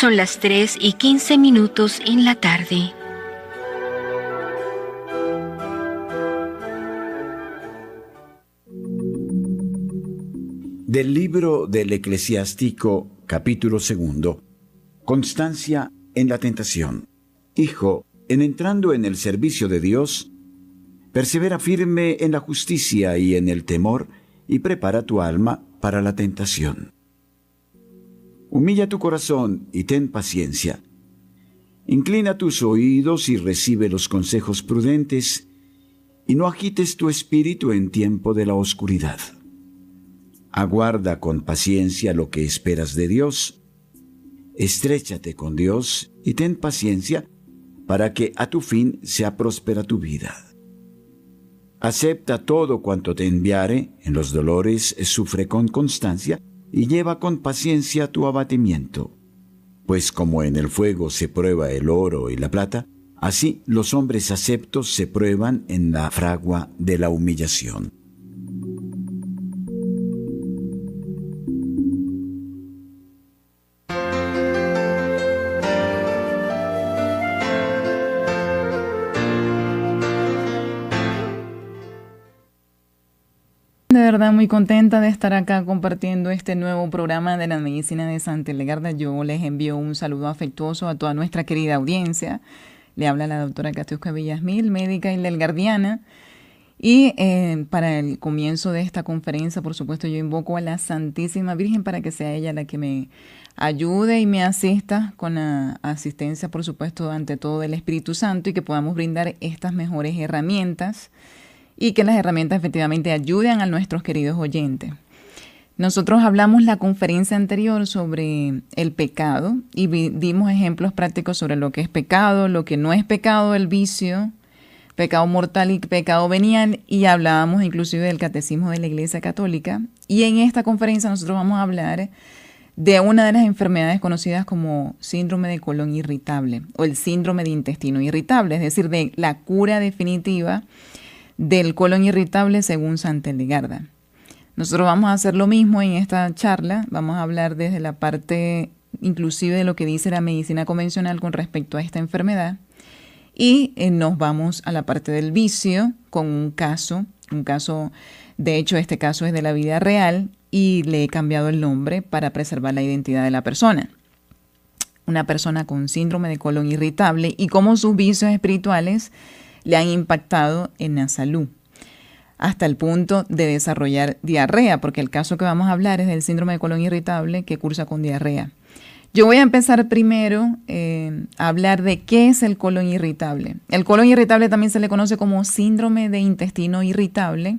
Son las 3:15 en la tarde. Del libro del Eclesiástico, capítulo 2. Constancia en la tentación. Hijo, en entrando en el servicio de Dios, persevera firme en la justicia y en el temor, y prepara tu alma para la tentación. Humilla tu corazón y ten paciencia. Inclina tus oídos y recibe los consejos prudentes, y no agites tu espíritu en tiempo de la oscuridad. Aguarda con paciencia lo que esperas de Dios. Estréchate con Dios y ten paciencia para que a tu fin sea próspera tu vida. Acepta todo cuanto te enviare, en los dolores sufre con constancia y lleva con paciencia tu abatimiento. Pues como en el fuego se prueba el oro y la plata, así los hombres aceptos se prueban en la fragua de la humillación. De verdad muy contenta de estar acá compartiendo este nuevo programa de la medicina de Santa Hildegarda. Yo les envío un saludo afectuoso a toda nuestra querida audiencia. Le habla la doctora Katiuska Villasmil, médica hildegardiana. Y para el comienzo de esta conferencia, por supuesto, yo invoco a la Santísima Virgen para que sea ella la que me ayude y me asista con la asistencia, por supuesto, ante todo del Espíritu Santo, y que podamos brindar estas mejores herramientas y que las herramientas efectivamente ayuden a nuestros queridos oyentes. Nosotros hablamos la conferencia anterior sobre el pecado y dimos ejemplos prácticos sobre lo que es pecado, lo que no es pecado, el vicio, pecado mortal y pecado venial, y hablábamos inclusive del catecismo de la Iglesia Católica. Y en esta conferencia nosotros vamos a hablar de una de las enfermedades conocidas como síndrome de colon irritable o el síndrome de intestino irritable, es decir, de la cura definitiva del colon irritable según Santa Hildegarda. Nosotros vamos a hacer lo mismo en esta charla. Vamos a hablar desde la parte inclusive de lo que dice la medicina convencional con respecto a esta enfermedad, y nos vamos a la parte del vicio con un caso, de hecho este caso es de la vida real y le he cambiado el nombre para preservar la identidad de la persona. Una persona con síndrome de colon irritable y cómo sus vicios espirituales le han impactado en la salud, hasta el punto de desarrollar diarrea, porque el caso que vamos a hablar es del síndrome de colon irritable que cursa con diarrea. Yo voy a empezar primero a hablar de qué es el colon irritable. El colon irritable también se le conoce como síndrome de intestino irritable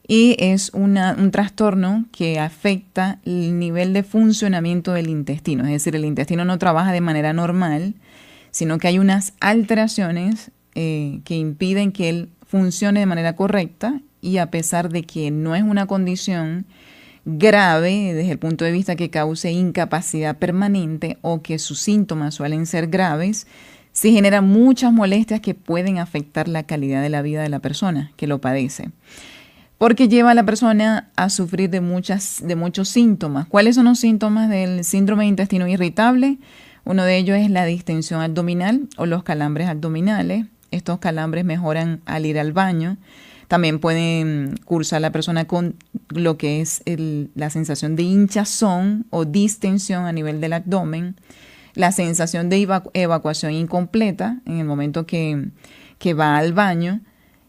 y es un trastorno que afecta el nivel de funcionamiento del intestino, es decir, el intestino no trabaja de manera normal, sino que hay unas alteraciones que impiden que él funcione de manera correcta, y a pesar de que no es una condición grave desde el punto de vista que cause incapacidad permanente o que sus síntomas suelen ser graves, sí genera muchas molestias que pueden afectar la calidad de la vida de la persona que lo padece, porque lleva a la persona a sufrir de muchos síntomas. ¿Cuáles son los síntomas del síndrome de intestino irritable? Uno de ellos es la distensión abdominal o los calambres abdominales. Estos calambres mejoran al ir al baño. También pueden cursar la persona con lo que es la sensación de hinchazón o distensión a nivel del abdomen, la sensación de evacuación incompleta en el momento que va al baño,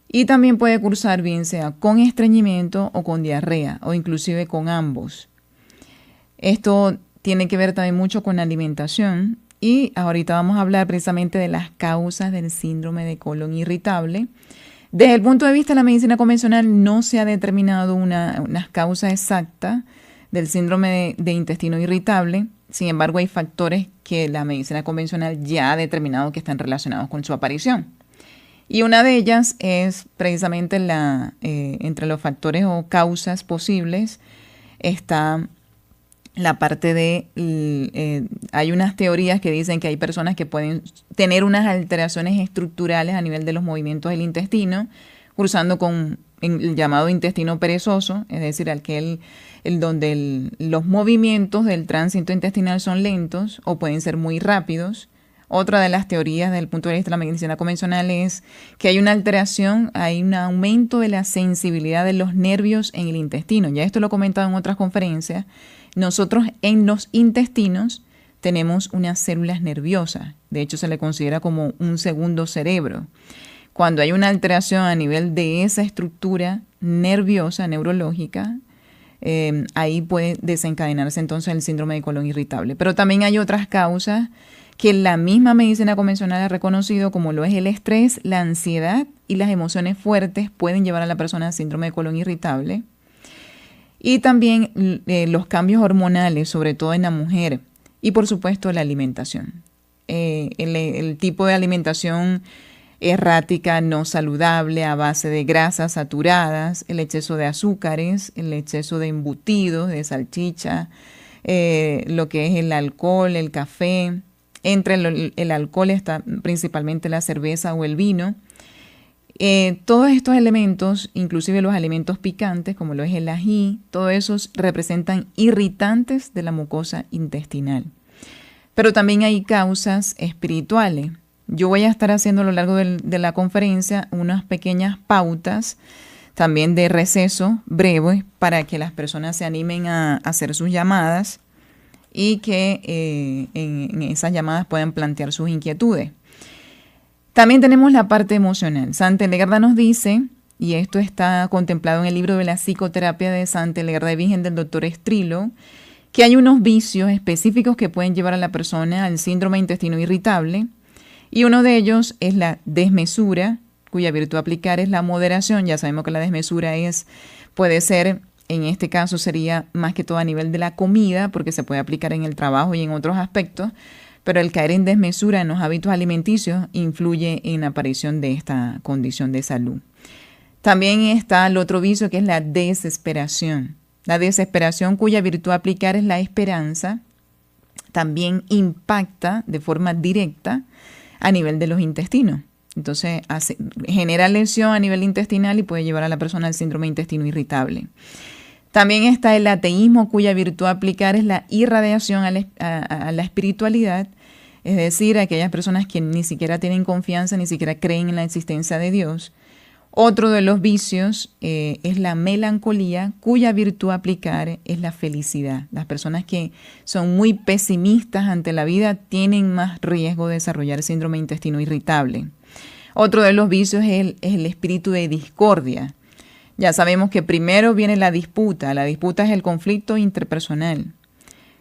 y también puede cursar bien sea con estreñimiento o con diarrea o inclusive con ambos. Esto tiene que ver también mucho con la alimentación. Y ahorita vamos a hablar precisamente de las causas del síndrome de colon irritable. Desde el punto de vista de la medicina convencional no se ha determinado unas causas exactas del síndrome de intestino irritable. Sin embargo, hay factores que la medicina convencional ya ha determinado que están relacionados con su aparición. Y una de ellas es precisamente entre los factores o causas posibles está la parte de, hay unas teorías que dicen que hay personas que pueden tener unas alteraciones estructurales a nivel de los movimientos del intestino, cursando con el llamado intestino perezoso, es decir, donde los movimientos del tránsito intestinal son lentos o pueden ser muy rápidos. Otra de las teorías desde el punto de vista de la medicina convencional es que hay una alteración, hay un aumento de la sensibilidad de los nervios en el intestino. Ya esto lo he comentado en otras conferencias. Nosotros en los intestinos tenemos unas células nerviosas. De hecho, se le considera como un segundo cerebro. Cuando hay una alteración a nivel de esa estructura nerviosa, neurológica, ahí puede desencadenarse entonces el síndrome de colon irritable. Pero también hay otras causas que la misma medicina convencional ha reconocido, como lo es el estrés, la ansiedad y las emociones fuertes pueden llevar a la persona a síndrome de colon irritable. Y también los cambios hormonales, sobre todo en la mujer. Y por supuesto la alimentación. El tipo de alimentación errática, no saludable, a base de grasas saturadas, el exceso de azúcares, el exceso de embutidos, de salchicha, lo que es el alcohol, el café. Entre el alcohol está principalmente la cerveza o el vino. Todos estos elementos, inclusive los alimentos picantes, como lo es el ají, todos esos representan irritantes de la mucosa intestinal. Pero también hay causas espirituales. Yo voy a estar haciendo a lo largo de la conferencia unas pequeñas pautas también de receso breve para que las personas se animen a hacer sus llamadas y que en esas llamadas puedan plantear sus inquietudes. También tenemos la parte emocional. Santa Hildegarda nos dice, y esto está contemplado en el libro de la psicoterapia de Santa Hildegarda de Bingen del doctor Strilo, que hay unos vicios específicos que pueden llevar a la persona al síndrome de intestino irritable. Y uno de ellos es la desmesura, cuya virtud aplicar es la moderación. Ya sabemos que la desmesura puede ser, en este caso sería más que todo a nivel de la comida, porque se puede aplicar en el trabajo y en otros aspectos, pero el caer en desmesura en los hábitos alimenticios influye en la aparición de esta condición de salud. También está el otro vicio, que es la desesperación. La desesperación, cuya virtud aplicar es la esperanza, también impacta de forma directa a nivel de los intestinos. Entonces genera lesión a nivel intestinal y puede llevar a la persona al síndrome de intestino irritable. También está el ateísmo, cuya virtud aplicar es la irradiación a la espiritualidad, es decir, aquellas personas que ni siquiera tienen confianza, ni siquiera creen en la existencia de Dios. Otro de los vicios es la melancolía, cuya virtud aplicar es la felicidad. Las personas que son muy pesimistas ante la vida tienen más riesgo de desarrollar síndrome de intestino irritable. Otro de los vicios es el espíritu de discordia. Ya sabemos que primero viene la disputa. La disputa es el conflicto interpersonal.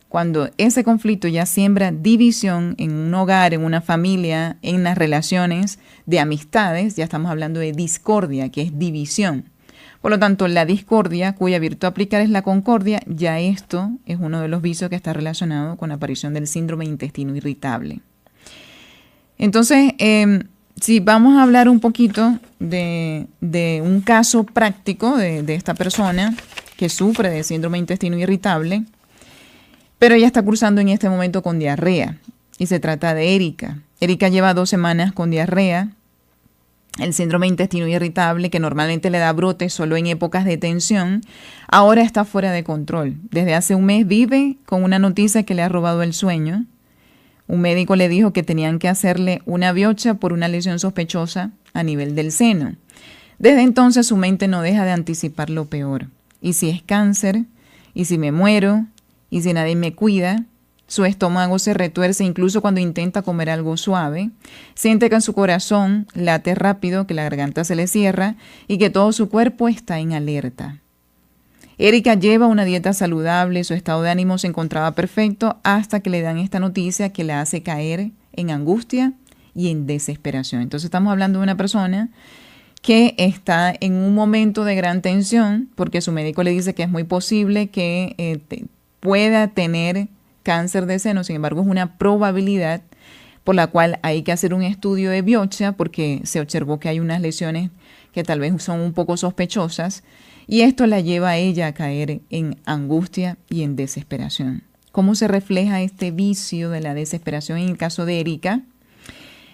Cuando ese conflicto ya siembra división en un hogar, en una familia, en las relaciones de amistades, ya estamos hablando de discordia, que es división. Por lo tanto, la discordia, cuya virtud aplicar es la concordia, ya esto es uno de los vicios que está relacionado con la aparición del síndrome de intestino irritable. Entonces, si vamos a hablar un poquito de un caso práctico de esta persona que sufre de síndrome de intestino irritable, pero ella está cursando en este momento con diarrea y se trata de Erika. Erika lleva 2 semanas con diarrea. El síndrome de intestino irritable, que normalmente le da brotes solo en épocas de tensión, ahora está fuera de control. Desde hace un mes vive con una noticia que le ha robado el sueño. Un médico le dijo que tenían que hacerle una biopsia por una lesión sospechosa a nivel del seno. Desde entonces su mente no deja de anticipar lo peor. ¿Y si es cáncer? ¿Y si me muero? ¿Y si nadie me cuida? Su estómago se retuerce incluso cuando intenta comer algo suave. Siente que en su corazón late rápido, que la garganta se le cierra y que todo su cuerpo está en alerta. Erika lleva una dieta saludable, su estado de ánimo se encontraba perfecto hasta que le dan esta noticia que la hace caer en angustia y en desesperación. Entonces estamos hablando de una persona que está en un momento de gran tensión porque su médico le dice que es muy posible que pueda tener cáncer de seno. Sin embargo, es una probabilidad por la cual hay que hacer un estudio de biopsia porque se observó que hay unas lesiones que tal vez son un poco sospechosas y esto la lleva a ella a caer en angustia y en desesperación. ¿Cómo se refleja este vicio de la desesperación en el caso de Erika?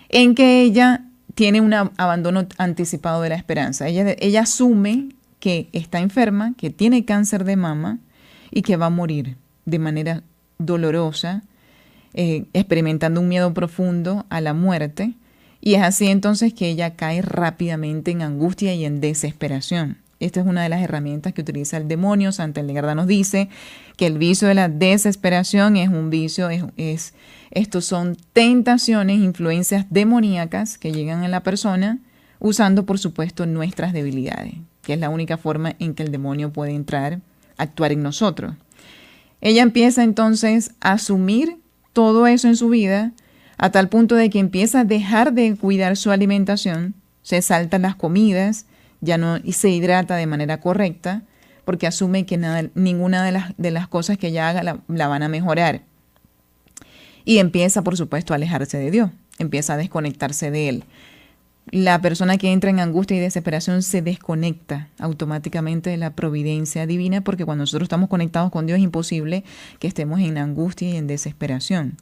En que ella tiene un abandono anticipado de la esperanza. Ella asume que está enferma, que tiene cáncer de mama y que va a morir de manera dolorosa, experimentando un miedo profundo a la muerte. Y es así entonces que ella cae rápidamente en angustia y en desesperación. Esta es una de las herramientas que utiliza el demonio. Santa Hildegarda nos dice que el vicio de la desesperación es un vicio, estos son tentaciones, influencias demoníacas que llegan a la persona usando, por supuesto, nuestras debilidades, que es la única forma en que el demonio puede entrar, actuar en nosotros. Ella empieza entonces a asumir todo eso en su vida a tal punto de que empieza a dejar de cuidar su alimentación, se saltan las comidas, ya no y se hidrata de manera correcta, porque asume que ninguna de las cosas que ella haga la van a mejorar. Y empieza, por supuesto, a alejarse de Dios, empieza a desconectarse de Él. La persona que entra en angustia y desesperación se desconecta automáticamente de la providencia divina, porque cuando nosotros estamos conectados con Dios es imposible que estemos en angustia y en desesperación.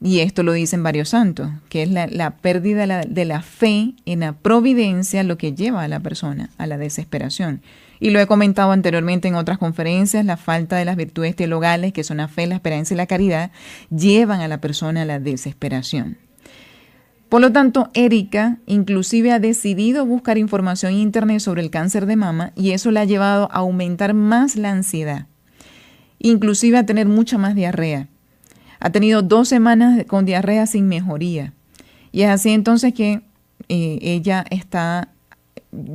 Y esto lo dicen varios santos, que es la pérdida de la fe en la providencia lo que lleva a la persona a la desesperación. Y lo he comentado anteriormente en otras conferencias, la falta de las virtudes teologales, que son la fe, la esperanza y la caridad, llevan a la persona a la desesperación. Por lo tanto, Erika inclusive ha decidido buscar información en internet sobre el cáncer de mama y eso le ha llevado a aumentar más la ansiedad, inclusive a tener mucha más diarrea. Ha tenido 2 semanas con diarrea sin mejoría. Y es así entonces que ella está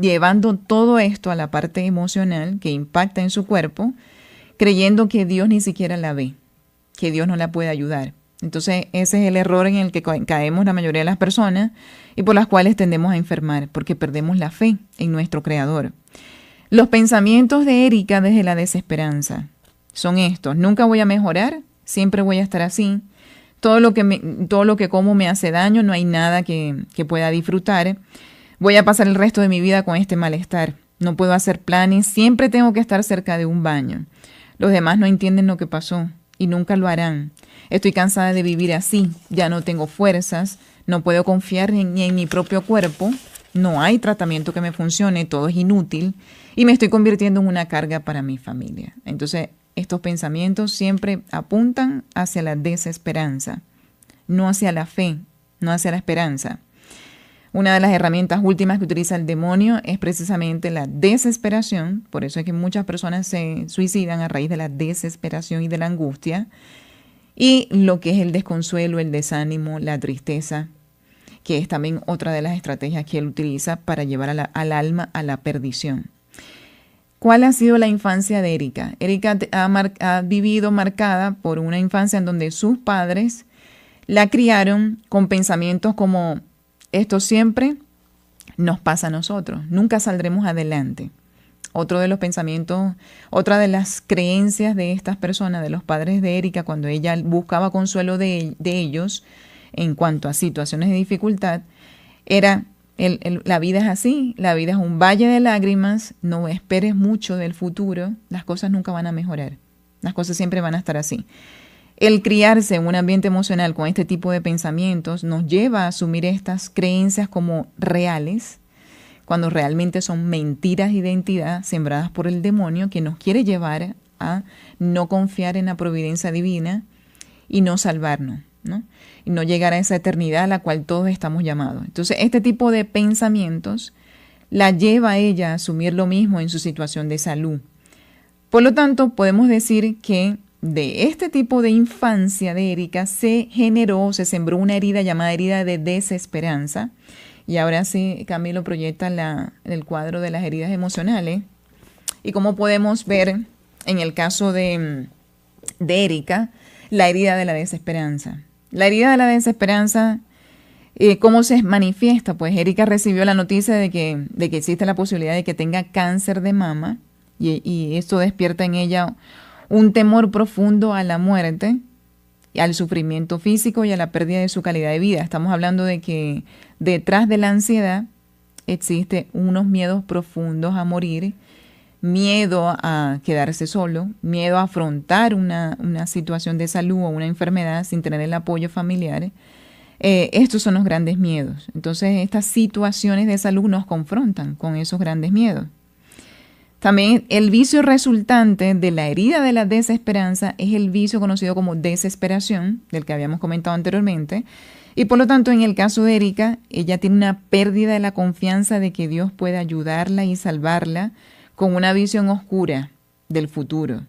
llevando todo esto a la parte emocional que impacta en su cuerpo, creyendo que Dios ni siquiera la ve, que Dios no la puede ayudar. Entonces ese es el error en el que caemos la mayoría de las personas y por las cuales tendemos a enfermar, porque perdemos la fe en nuestro Creador. Los pensamientos de Erika desde la desesperanza son estos: nunca voy a mejorar, siempre voy a estar así, todo lo que como me hace daño, no hay nada que pueda disfrutar, voy a pasar el resto de mi vida con este malestar, no puedo hacer planes, siempre tengo que estar cerca de un baño, los demás no entienden lo que pasó y nunca lo harán, estoy cansada de vivir así, ya no tengo fuerzas, no puedo confiar ni en mi propio cuerpo, no hay tratamiento que me funcione, todo es inútil y me estoy convirtiendo en una carga para mi familia. Entonces, estos pensamientos siempre apuntan hacia la desesperanza, no hacia la fe, no hacia la esperanza. Una de las herramientas últimas que utiliza el demonio es precisamente la desesperación. Por eso es que muchas personas se suicidan a raíz de la desesperación y de la angustia. Y lo que es el desconsuelo, el desánimo, la tristeza, que es también otra de las estrategias que él utiliza para llevar al alma a la perdición. ¿Cuál ha sido la infancia de Erika? Erika ha vivido marcada por una infancia en donde sus padres la criaron con pensamientos como: esto siempre nos pasa a nosotros, nunca saldremos adelante. Otro de los pensamientos, otra de las creencias de estas personas, de los padres de Erika, cuando ella buscaba consuelo de ellos en cuanto a situaciones de dificultad, era: la vida es así, la vida es un valle de lágrimas, no esperes mucho del futuro, las cosas nunca van a mejorar, las cosas siempre van a estar así. El criarse en un ambiente emocional con este tipo de pensamientos nos lleva a asumir estas creencias como reales, cuando realmente son mentiras de identidad sembradas por el demonio que nos quiere llevar a no confiar en la providencia divina y no salvarnos, ¿no? Y no llegar a esa eternidad a la cual todos estamos llamados. Entonces, este tipo de pensamientos la lleva a ella a asumir lo mismo en su situación de salud. Por lo tanto, podemos decir que de este tipo de infancia de Erika se sembró una herida llamada herida de desesperanza. Y ahora sí, Camilo proyecta el cuadro de las heridas emocionales. Y como podemos ver en el caso de Erika, la herida de la desesperanza. La herida de la desesperanza, ¿cómo se manifiesta? Pues Erika recibió la noticia de que existe la posibilidad de que tenga cáncer de mama y esto despierta en ella un temor profundo a la muerte, y al sufrimiento físico y a la pérdida de su calidad de vida. Estamos hablando de que detrás de la ansiedad existe unos miedos profundos a morir, miedo a quedarse solo, miedo a afrontar una situación de salud o una enfermedad sin tener el apoyo familiar. Estos son los grandes miedos. Entonces, estas situaciones de salud nos confrontan con esos grandes miedos. También el vicio resultante de la herida de la desesperanza es el vicio conocido como desesperación, del que habíamos comentado anteriormente. Y por lo tanto, en el caso de Erika, ella tiene una pérdida de la confianza de que Dios puede ayudarla y salvarla con una visión oscura del futuro.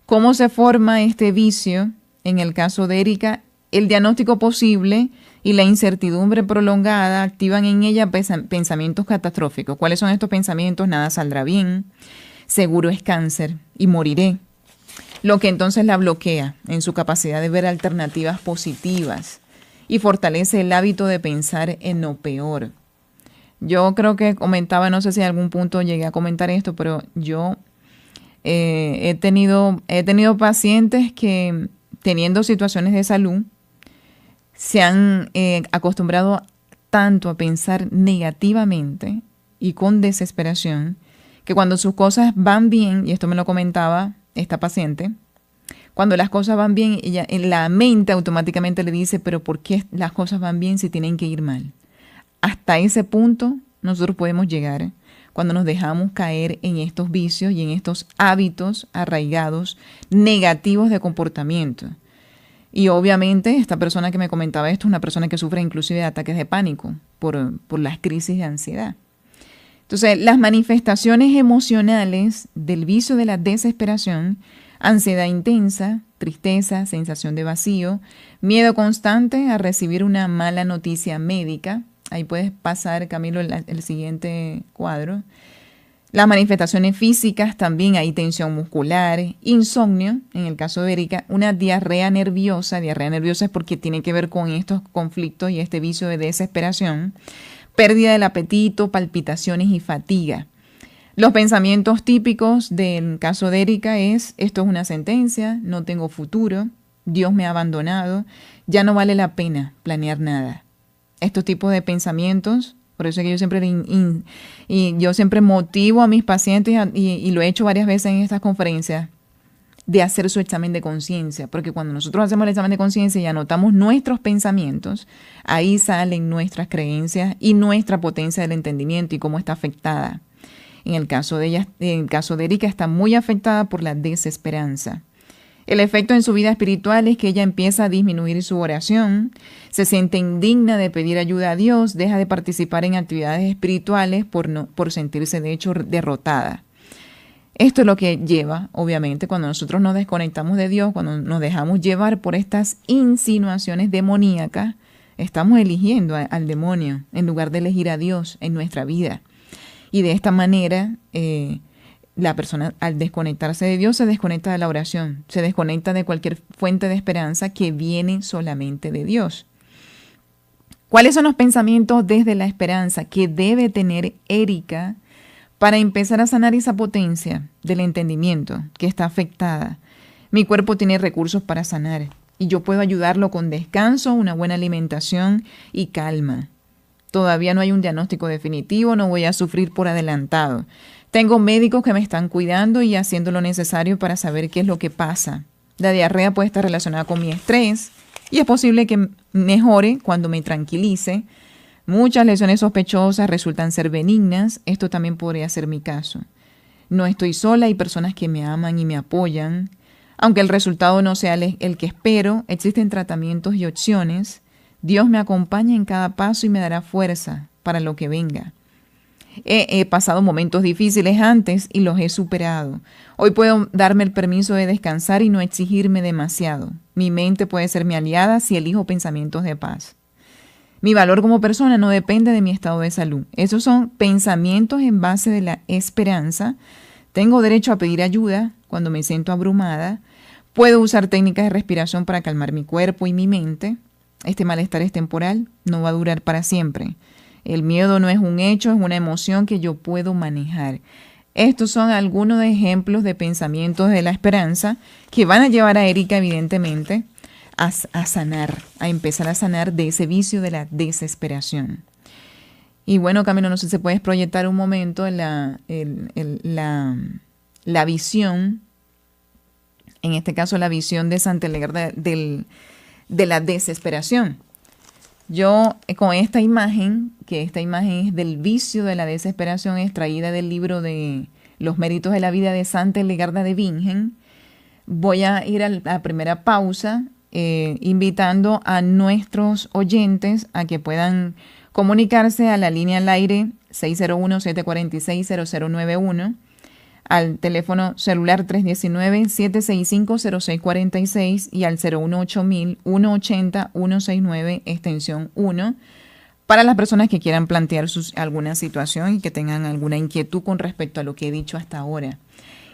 ¿Cómo se forma este vicio? En el caso de Erika, el diagnóstico posible y la incertidumbre prolongada activan en ella pensamientos catastróficos. ¿Cuáles son estos pensamientos? Nada saldrá bien, seguro es cáncer y moriré. Lo que entonces la bloquea en su capacidad de ver alternativas positivas y fortalece el hábito de pensar en lo peor. Yo creo que comentaba, no sé si en algún punto llegué a comentar esto, pero yo he tenido pacientes que, teniendo situaciones de salud, se han acostumbrado tanto a pensar negativamente y con desesperación, que cuando sus cosas van bien, y esto me lo comentaba esta paciente, cuando las cosas van bien, ella en la mente automáticamente le dice, pero ¿por qué las cosas van bien si tienen que ir mal? Hasta ese punto nosotros podemos llegar cuando nos dejamos caer en estos vicios y en estos hábitos arraigados negativos de comportamiento. Y obviamente esta persona que me comentaba esto es una persona que sufre inclusive de ataques de pánico por las crisis de ansiedad. Entonces, las manifestaciones emocionales del vicio de la desesperación: ansiedad intensa, tristeza, sensación de vacío, miedo constante a recibir una mala noticia médica. Ahí puedes pasar, Camilo, el siguiente cuadro. Las manifestaciones físicas también, hay tensión muscular, insomnio, en el caso de Erika, una diarrea nerviosa. Diarrea nerviosa es porque tiene que ver con estos conflictos y este vicio de desesperación. Pérdida del apetito, palpitaciones y fatiga. Los pensamientos típicos del caso de Erika es: esto es una sentencia, no tengo futuro, Dios me ha abandonado, ya no vale la pena planear nada. Estos tipos de pensamientos, por eso es que yo siempre motivo a mis pacientes, y lo he hecho varias veces en estas conferencias, de hacer su examen de conciencia, porque cuando nosotros hacemos el examen de conciencia y anotamos nuestros pensamientos, ahí salen nuestras creencias y nuestra potencia del entendimiento y cómo está afectada. En el caso de ella, en el caso de Erika, está muy afectada por la desesperanza. El efecto en su vida espiritual es que ella empieza a disminuir su oración, se siente indigna de pedir ayuda a Dios, deja de participar en actividades espirituales por sentirse de hecho derrotada. Esto es lo que lleva, obviamente, cuando nosotros nos desconectamos de Dios, cuando nos dejamos llevar por estas insinuaciones demoníacas, estamos eligiendo al demonio en lugar de elegir a Dios en nuestra vida. Y de esta manera, la persona, al desconectarse de Dios, se desconecta de la oración, se desconecta de cualquier fuente de esperanza que viene solamente de Dios. ¿Cuáles son los pensamientos desde la esperanza que debe tener Erika para empezar a sanar esa potencia del entendimiento que está afectada? Mi cuerpo tiene recursos para sanar y yo puedo ayudarlo con descanso, una buena alimentación y calma. Todavía no hay un diagnóstico definitivo, no voy a sufrir por adelantado. Tengo médicos que me están cuidando y haciendo lo necesario para saber qué es lo que pasa. La diarrea puede estar relacionada con mi estrés y es posible que mejore cuando me tranquilice. Muchas lesiones sospechosas resultan ser benignas. Esto también podría ser mi caso. No estoy sola, hay personas que me aman y me apoyan. Aunque el resultado no sea el que espero, existen tratamientos y opciones. Dios me acompaña en cada paso y me dará fuerza para lo que venga. He pasado momentos difíciles antes y los he superado. Hoy puedo darme el permiso de descansar y no exigirme demasiado. Mi mente puede ser mi aliada si elijo pensamientos de paz. Mi valor como persona no depende de mi estado de salud. Esos son pensamientos en base de la esperanza. Tengo derecho a pedir ayuda cuando me siento abrumada. Puedo usar técnicas de respiración para calmar mi cuerpo y mi mente. Este malestar es temporal, no va a durar para siempre. El miedo no es un hecho, es una emoción que yo puedo manejar. Estos son algunos de ejemplos de pensamientos de la esperanza que van a llevar a Erika, evidentemente, a sanar, a empezar a sanar de ese vicio de la desesperación. Y bueno, Camilo, no sé si se puedes proyectar un momento la visión, en este caso la visión de Santa Legarda de la desesperación. Yo con esta imagen, que esta imagen es del vicio de la desesperación extraída del libro de Los méritos de la vida de Santa Hildegarda de Bingen, voy a ir a la primera pausa, invitando a nuestros oyentes a que puedan comunicarse a la línea al aire 601-746-0091, al teléfono celular 319-765-0646 y al 018-180-169, extensión 1, para las personas que quieran plantear alguna situación y que tengan alguna inquietud con respecto a lo que he dicho hasta ahora.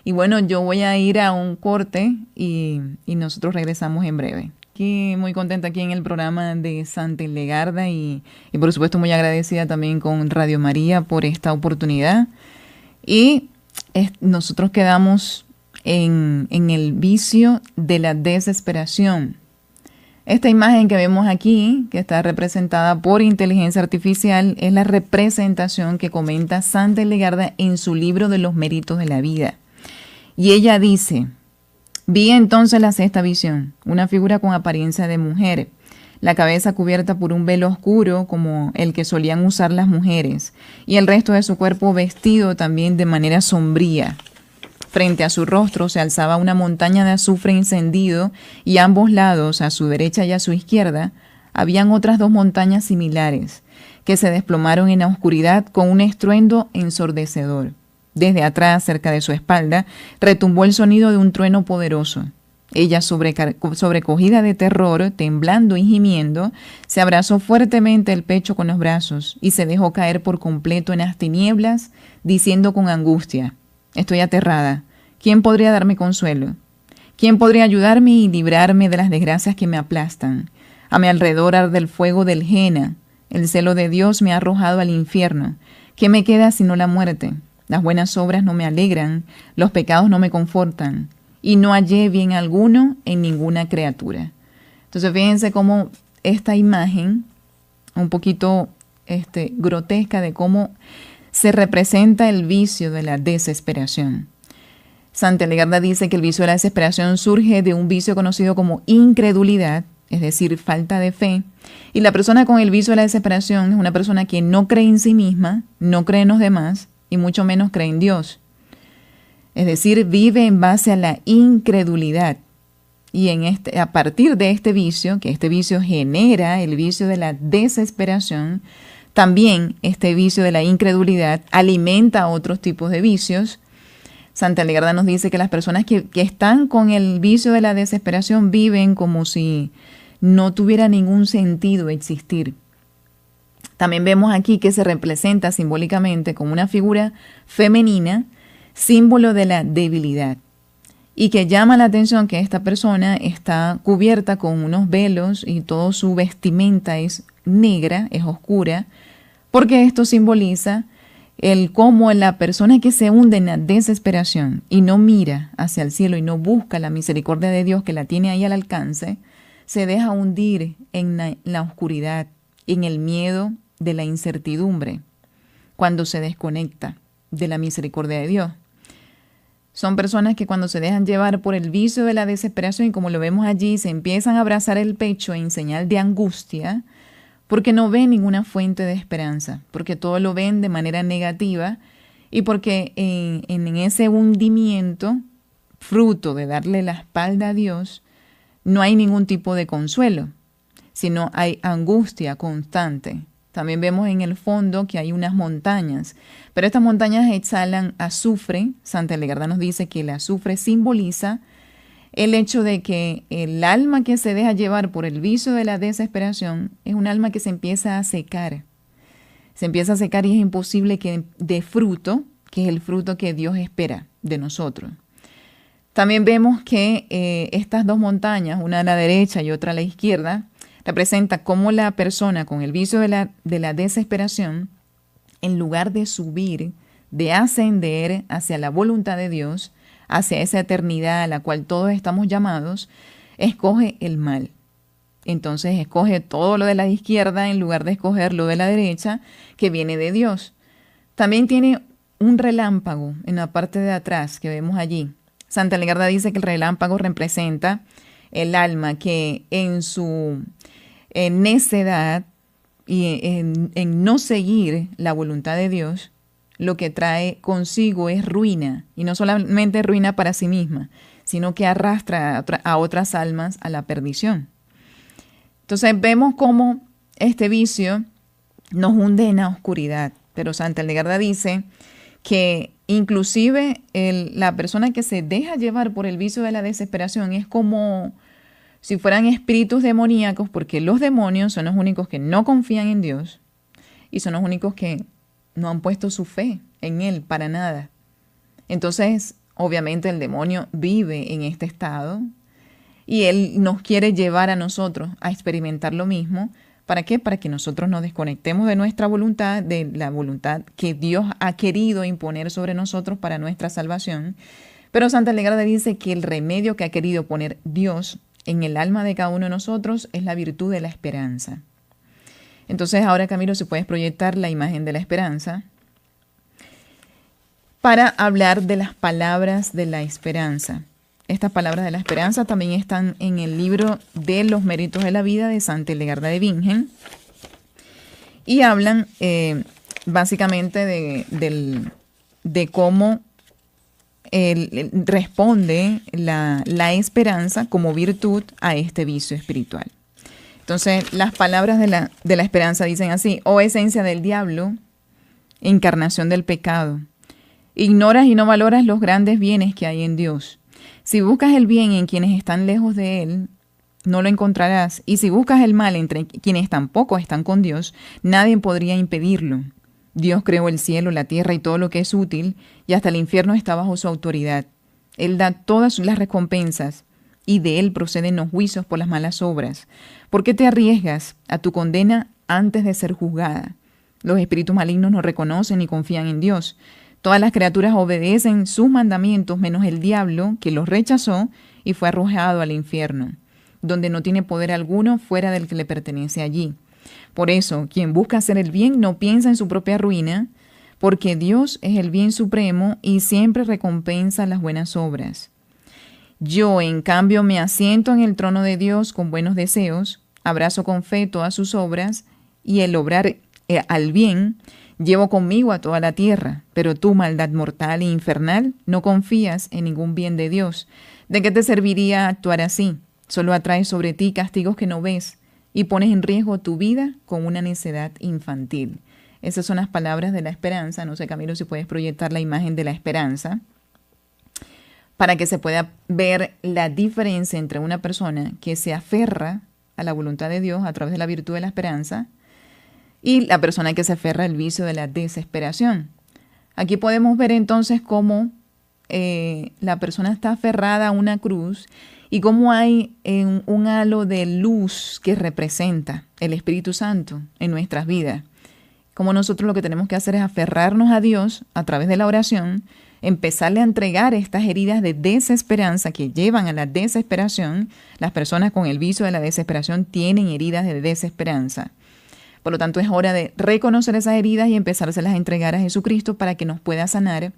Y bueno, yo voy a ir a un corte y nosotros regresamos en breve. Aquí muy contenta aquí en el programa de Santa Hildegarda y por supuesto muy agradecida también con Radio María por esta oportunidad. Y nosotros quedamos en el vicio de la desesperación. Esta imagen que vemos aquí, que está representada por inteligencia artificial, es la representación que comenta Santa Hildegarda en su libro de los méritos de la vida. Y ella dice: vi entonces la sexta visión, una figura con apariencia de mujer, la cabeza cubierta por un velo oscuro como el que solían usar las mujeres, y el resto de su cuerpo vestido también de manera sombría. Frente a su rostro se alzaba una montaña de azufre encendido, y a ambos lados, a su derecha y a su izquierda, habían otras dos montañas similares, que se desplomaron en la oscuridad con un estruendo ensordecedor. Desde atrás, cerca de su espalda, retumbó el sonido de un trueno poderoso. Ella, sobrecogida de terror, temblando y gimiendo, se abrazó fuertemente el pecho con los brazos y se dejó caer por completo en las tinieblas, diciendo con angustia: estoy aterrada. ¿Quién podría darme consuelo? ¿Quién podría ayudarme y librarme de las desgracias que me aplastan? A mi alrededor arde el fuego del Jena. El celo de Dios me ha arrojado al infierno. ¿Qué me queda sino la muerte? Las buenas obras no me alegran, los pecados no me confortan, y no hallé bien alguno en ninguna criatura. Entonces fíjense cómo esta imagen, un poquito grotesca, de cómo se representa el vicio de la desesperación. Santa Hildegarda dice que el vicio de la desesperación surge de un vicio conocido como incredulidad, es decir, falta de fe, y la persona con el vicio de la desesperación es una persona que no cree en sí misma, no cree en los demás, y mucho menos cree en Dios. Es decir, vive en base a la incredulidad. Y a partir de este vicio, que este vicio genera el vicio de la desesperación, también este vicio de la incredulidad alimenta otros tipos de vicios. Santa Hildegarda nos dice que las personas que están con el vicio de la desesperación viven como si no tuviera ningún sentido existir. También vemos aquí que se representa simbólicamente como una figura femenina, símbolo de la debilidad, y que llama la atención que esta persona está cubierta con unos velos y toda su vestimenta es negra, es oscura, porque esto simboliza el cómo la persona que se hunde en la desesperación y no mira hacia el cielo y no busca la misericordia de Dios que la tiene ahí al alcance, se deja hundir en la oscuridad, en el miedo de la incertidumbre, cuando se desconecta de la misericordia de Dios. Son personas que cuando se dejan llevar por el vicio de la desesperación, y como lo vemos allí, se empiezan a abrazar el pecho en señal de angustia, porque no ven ninguna fuente de esperanza, porque todo lo ven de manera negativa, y porque en ese hundimiento, fruto de darle la espalda a Dios, no hay ningún tipo de consuelo, sino hay angustia constante. También vemos en el fondo que hay unas montañas, pero estas montañas exhalan azufre. Santa Hildegarda nos dice que el azufre simboliza el hecho de que el alma que se deja llevar por el vicio de la desesperación es un alma que se empieza a secar. Se empieza a secar y es imposible que dé fruto, que es el fruto que Dios espera de nosotros. También vemos que estas dos montañas, una a la derecha y otra a la izquierda, representa cómo la persona con el vicio de la desesperación, en lugar de subir, de ascender hacia la voluntad de Dios, hacia esa eternidad a la cual todos estamos llamados, escoge el mal. Entonces escoge todo lo de la izquierda en lugar de escoger lo de la derecha, que viene de Dios. También tiene un relámpago en la parte de atrás que vemos allí. Santa Hildegarda dice que el relámpago representa el alma que en su necedad y en no seguir la voluntad de Dios, lo que trae consigo es ruina, y no solamente ruina para sí misma, sino que arrastra a otras almas a la perdición. Entonces vemos cómo este vicio nos hunde en la oscuridad, pero Santa Hildegarda dice que inclusive la persona que se deja llevar por el vicio de la desesperación es como si fueran espíritus demoníacos, porque los demonios son los únicos que no confían en Dios y son los únicos que no han puesto su fe en Él para nada. Entonces, obviamente el demonio vive en este estado y él nos quiere llevar a nosotros a experimentar lo mismo. ¿Para qué? Para que nosotros nos desconectemos de nuestra voluntad, de la voluntad que Dios ha querido imponer sobre nosotros para nuestra salvación. Pero Santa Hildegarda dice que el remedio que ha querido poner Dios en el alma de cada uno de nosotros es la virtud de la esperanza. Entonces ahora, Camilo, si puedes proyectar la imagen de la esperanza para hablar de las palabras de la esperanza. Estas palabras de la esperanza también están en el libro de los méritos de la vida de Santa Hildegarda de Bingen y hablan básicamente de cómo responde la esperanza como virtud a este vicio espiritual. Entonces, las palabras de la esperanza dicen así: oh esencia del diablo, encarnación del pecado, ignoras y no valoras los grandes bienes que hay en Dios. Si buscas el bien en quienes están lejos de Él, no lo encontrarás. Y si buscas el mal entre quienes tampoco están con Dios, nadie podría impedirlo. Dios creó el cielo, la tierra y todo lo que es útil, y hasta el infierno está bajo su autoridad. Él da todas las recompensas, y de Él proceden los juicios por las malas obras. ¿Por qué te arriesgas a tu condena antes de ser juzgada? Los espíritus malignos no reconocen ni confían en Dios. Todas las criaturas obedecen sus mandamientos, menos el diablo, que los rechazó y fue arrojado al infierno, donde no tiene poder alguno fuera del que le pertenece allí. Por eso, quien busca hacer el bien no piensa en su propia ruina, porque Dios es el bien supremo y siempre recompensa las buenas obras. Yo, en cambio, me asiento en el trono de Dios con buenos deseos, abrazo con fe todas sus obras, y el obrar al bien llevo conmigo a toda la tierra. Pero tú, maldad mortal e infernal, no confías en ningún bien de Dios. ¿De qué te serviría actuar así? Solo atraes sobre ti castigos que no ves y pones en riesgo tu vida con una necedad infantil. Esas son las palabras de la esperanza. No sé, Camilo, si puedes proyectar la imagen de la esperanza para que se pueda ver la diferencia entre una persona que se aferra a la voluntad de Dios a través de la virtud de la esperanza y la persona que se aferra al vicio de la desesperación. Aquí podemos ver entonces cómo la persona está aferrada a una cruz y cómo hay un halo de luz que representa el Espíritu Santo en nuestras vidas. Como nosotros lo que tenemos que hacer es aferrarnos a Dios a través de la oración, empezarle a entregar estas heridas de desesperanza que llevan a la desesperación. Las personas con el vicio de la desesperación tienen heridas de desesperanza. Por lo tanto, es hora de reconocer esas heridas y empezárselas a entregar a Jesucristo para que nos pueda sanar.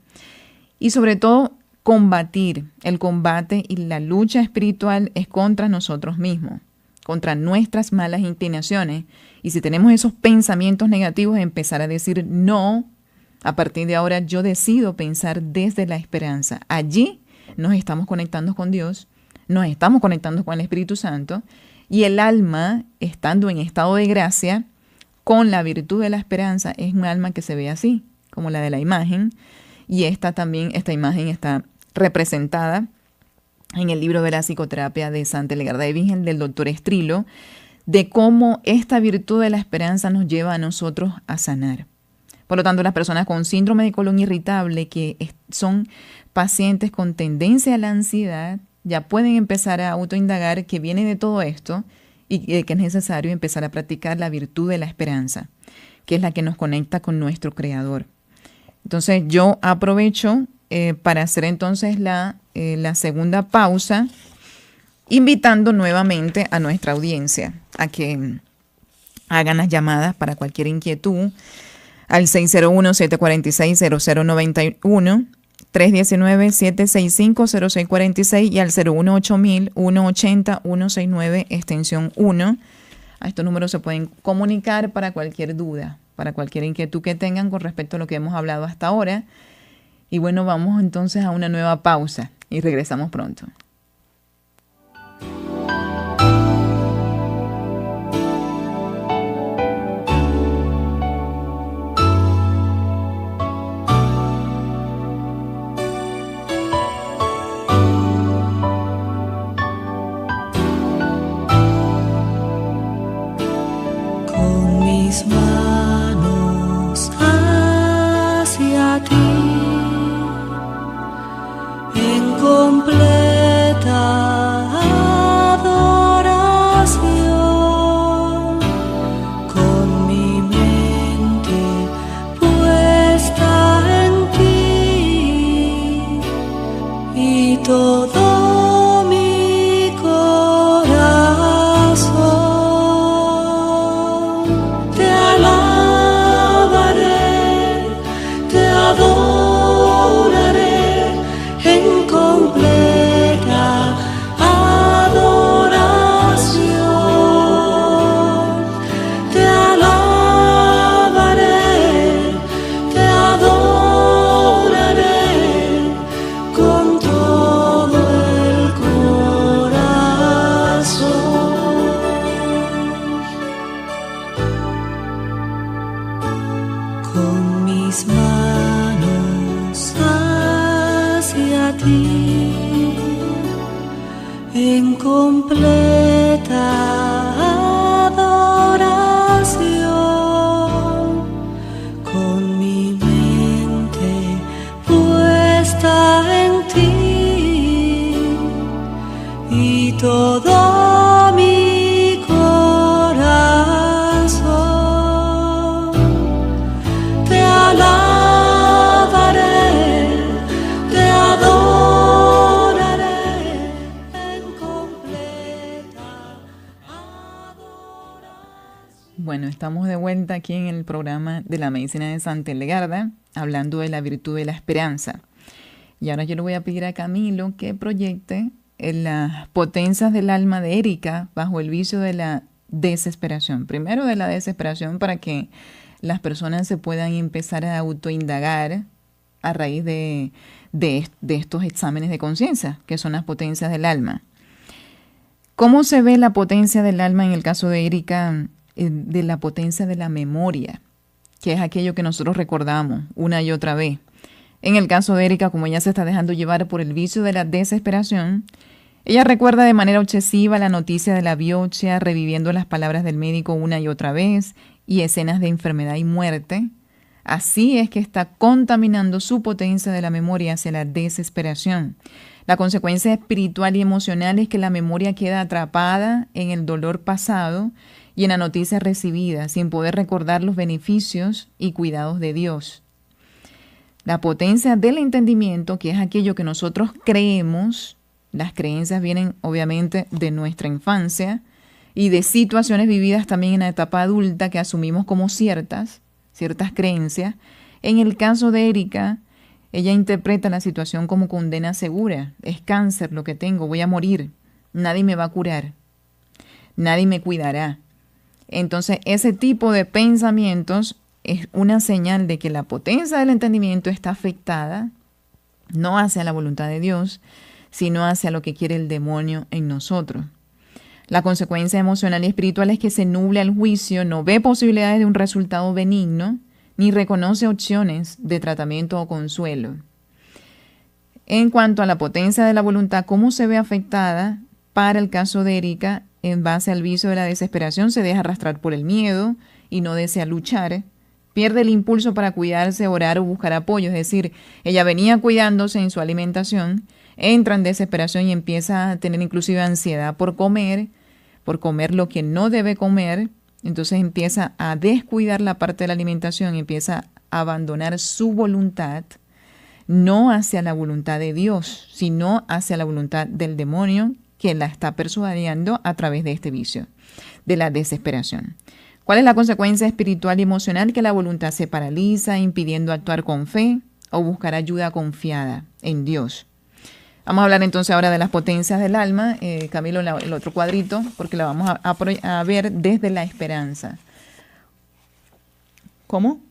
Y sobre todo, combatir. El combate y la lucha espiritual es contra nosotros mismos, contra nuestras malas inclinaciones. Y si tenemos esos pensamientos negativos, empezar a decir no. A partir de ahora yo decido pensar desde la esperanza. Allí nos estamos conectando con Dios, nos estamos conectando con el Espíritu Santo y el alma, estando en estado de gracia, con la virtud de la esperanza, es un alma que se ve así, como la de la imagen. Y esta imagen está representada en el libro de la psicoterapia de Santa Hildegarda de Bingen del doctor Estrilo, de cómo esta virtud de la esperanza nos lleva a nosotros a sanar. Por lo tanto, las personas con síndrome de colon irritable, que son pacientes con tendencia a la ansiedad, ya pueden empezar a autoindagar qué viene de todo esto y que es necesario empezar a practicar la virtud de la esperanza, que es la que nos conecta con nuestro Creador. Entonces, yo aprovecho para hacer entonces la segunda pausa, invitando nuevamente a nuestra audiencia a que hagan las llamadas para cualquier inquietud al 601-746-0091, 319-765-0646 y al 018-180-169, extensión 1. A estos números se pueden comunicar para cualquier duda, para cualquier inquietud que tengan con respecto a lo que hemos hablado hasta ahora. Y bueno, vamos entonces a una nueva pausa y regresamos pronto. Manos hacia ti en completa adoración, con mi mente puesta en ti y todo mi corazón. Adoraré en completa adoración. Te alabaré, te adoraré con todo el corazón. Con mis manos hacia ti en completa adoración, con mi mente puesta en ti y todo mi corazón. Te alabaré, te adoraré en completa adoración. Bueno, estamos de vuelta aquí en el programa de la Medicina de Santa Hildegarda, hablando de la virtud de la esperanza. Y ahora yo le voy a pedir a Camilo que proyecte las potencias del alma de Erika bajo el vicio de la desesperación. Primero de la desesperación, para que las personas se puedan empezar a autoindagar a raíz de estos exámenes de conciencia, que son las potencias del alma. ¿Cómo se ve la potencia del alma en el caso de Erika? De la potencia de la memoria, que es aquello que nosotros recordamos una y otra vez. En el caso de Erika, como ella se está dejando llevar por el vicio de la desesperación, ella recuerda de manera obsesiva la noticia de la biopsia, reviviendo las palabras del médico una y otra vez y escenas de enfermedad y muerte. Así es que está contaminando su potencia de la memoria hacia la desesperación. La consecuencia espiritual y emocional es que la memoria queda atrapada en el dolor pasado y en la noticia recibida, sin poder recordar los beneficios y cuidados de Dios. La potencia del entendimiento, que es aquello que nosotros creemos, las creencias vienen obviamente de nuestra infancia y de situaciones vividas también en la etapa adulta que asumimos como ciertas creencias. En el caso de Erika, ella interpreta la situación como condena segura. Es cáncer lo que tengo, voy a morir, nadie me va a curar, nadie me cuidará. Entonces, ese tipo de pensamientos es una señal de que la potencia del entendimiento está afectada, no hacia la voluntad de Dios, sino hacia lo que quiere el demonio en nosotros. La consecuencia emocional y espiritual es que se nubla el juicio, no ve posibilidades de un resultado benigno, ni reconoce opciones de tratamiento o consuelo. En cuanto a la potencia de la voluntad, ¿cómo se ve afectada? Para el caso de Erika, en base al vicio de la desesperación, se deja arrastrar por el miedo y no desea luchar. Pierde el impulso para cuidarse, orar o buscar apoyo. Es decir, ella venía cuidándose en su alimentación, entra en desesperación y empieza a tener inclusive ansiedad por comer lo que no debe comer. Entonces empieza a descuidar la parte de la alimentación y empieza a abandonar su voluntad, no hacia la voluntad de Dios, sino hacia la voluntad del demonio que la está persuadiendo a través de este vicio, de la desesperación. ¿Cuál es la consecuencia espiritual y emocional? Que la voluntad se paraliza, impidiendo actuar con fe o buscar ayuda confiada en Dios. Vamos a hablar entonces ahora de las potencias del alma. Camilo, el otro cuadrito, porque la vamos a ver desde la esperanza. ¿Cómo?